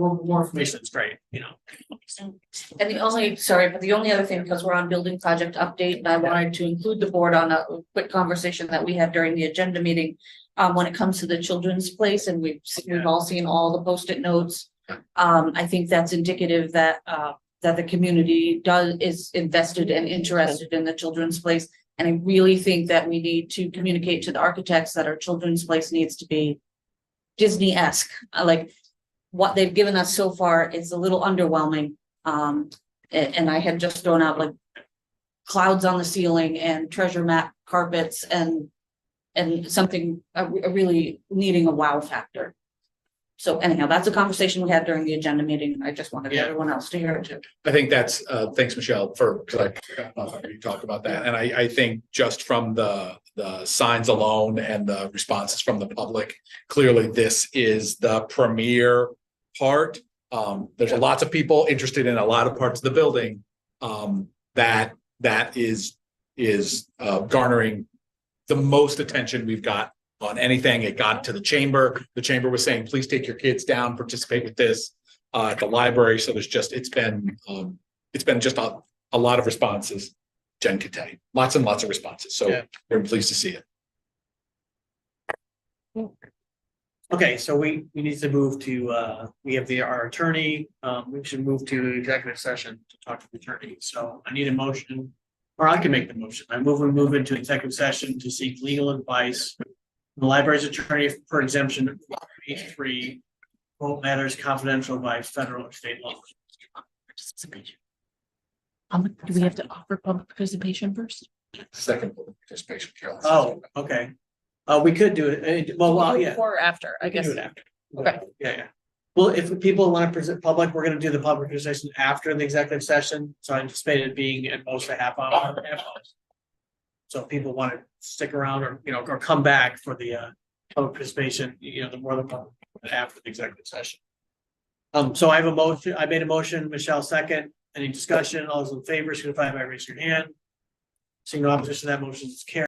information is great,
And the only other thing, because we're on building project update, and I wanted to include the board on a quick conversation that we had during the agenda meeting. When it comes to the children's place, and we've all seen all the Post-it notes. I think that's indicative that the community is invested and interested in the children's place. And I really think that we need to communicate to the architects that our children's place needs to be Disney-esque. Like what they've given us so far is a little underwhelming. And I had just thrown out like clouds on the ceiling and treasure map carpets and something really needing a wow factor. So anyhow, that's a conversation we had during the agenda meeting. I just wanted everyone else to hear it too.
I think that's, thanks, Michelle, because you talked about that. And I think just from the signs alone and the responses from the public, clearly this is the premier part There's lots of people interested in a lot of parts of the building. That is garnering the most attention we've got on anything. It got to the chamber. The chamber was saying, please take your kids down, participate with this at the library. So it's been just a lot of responses. Jen could tell you, lots and lots of responses. So
Yeah.
we're pleased to see it.
Okay, so we need to move to, we have our attorney, we should move to executive session to talk to the attorney. So I need a motion, or I can make the motion. We move into executive session to seek legal advice from the library's attorney per exemption H3, quote matters confidential by federal or state law.
Participation. Do we have to offer public participation first?
Second participation, Carol.
Oh, okay. We could do it, well, yeah.
Before or after, I
We can
guess.
do it after.
Okay.
Yeah. Well, if people want to present public, we're gonna do the public presentation after the executive session, so I anticipate it being at most a half hour. So if people want to stick around or, or come back for the public participation, the more the public after the executive session. So I have a motion, I made a motion, Michelle second, any discussion, all those in favor, signify by raising your hand. Seeing no opposition, that motion is carried.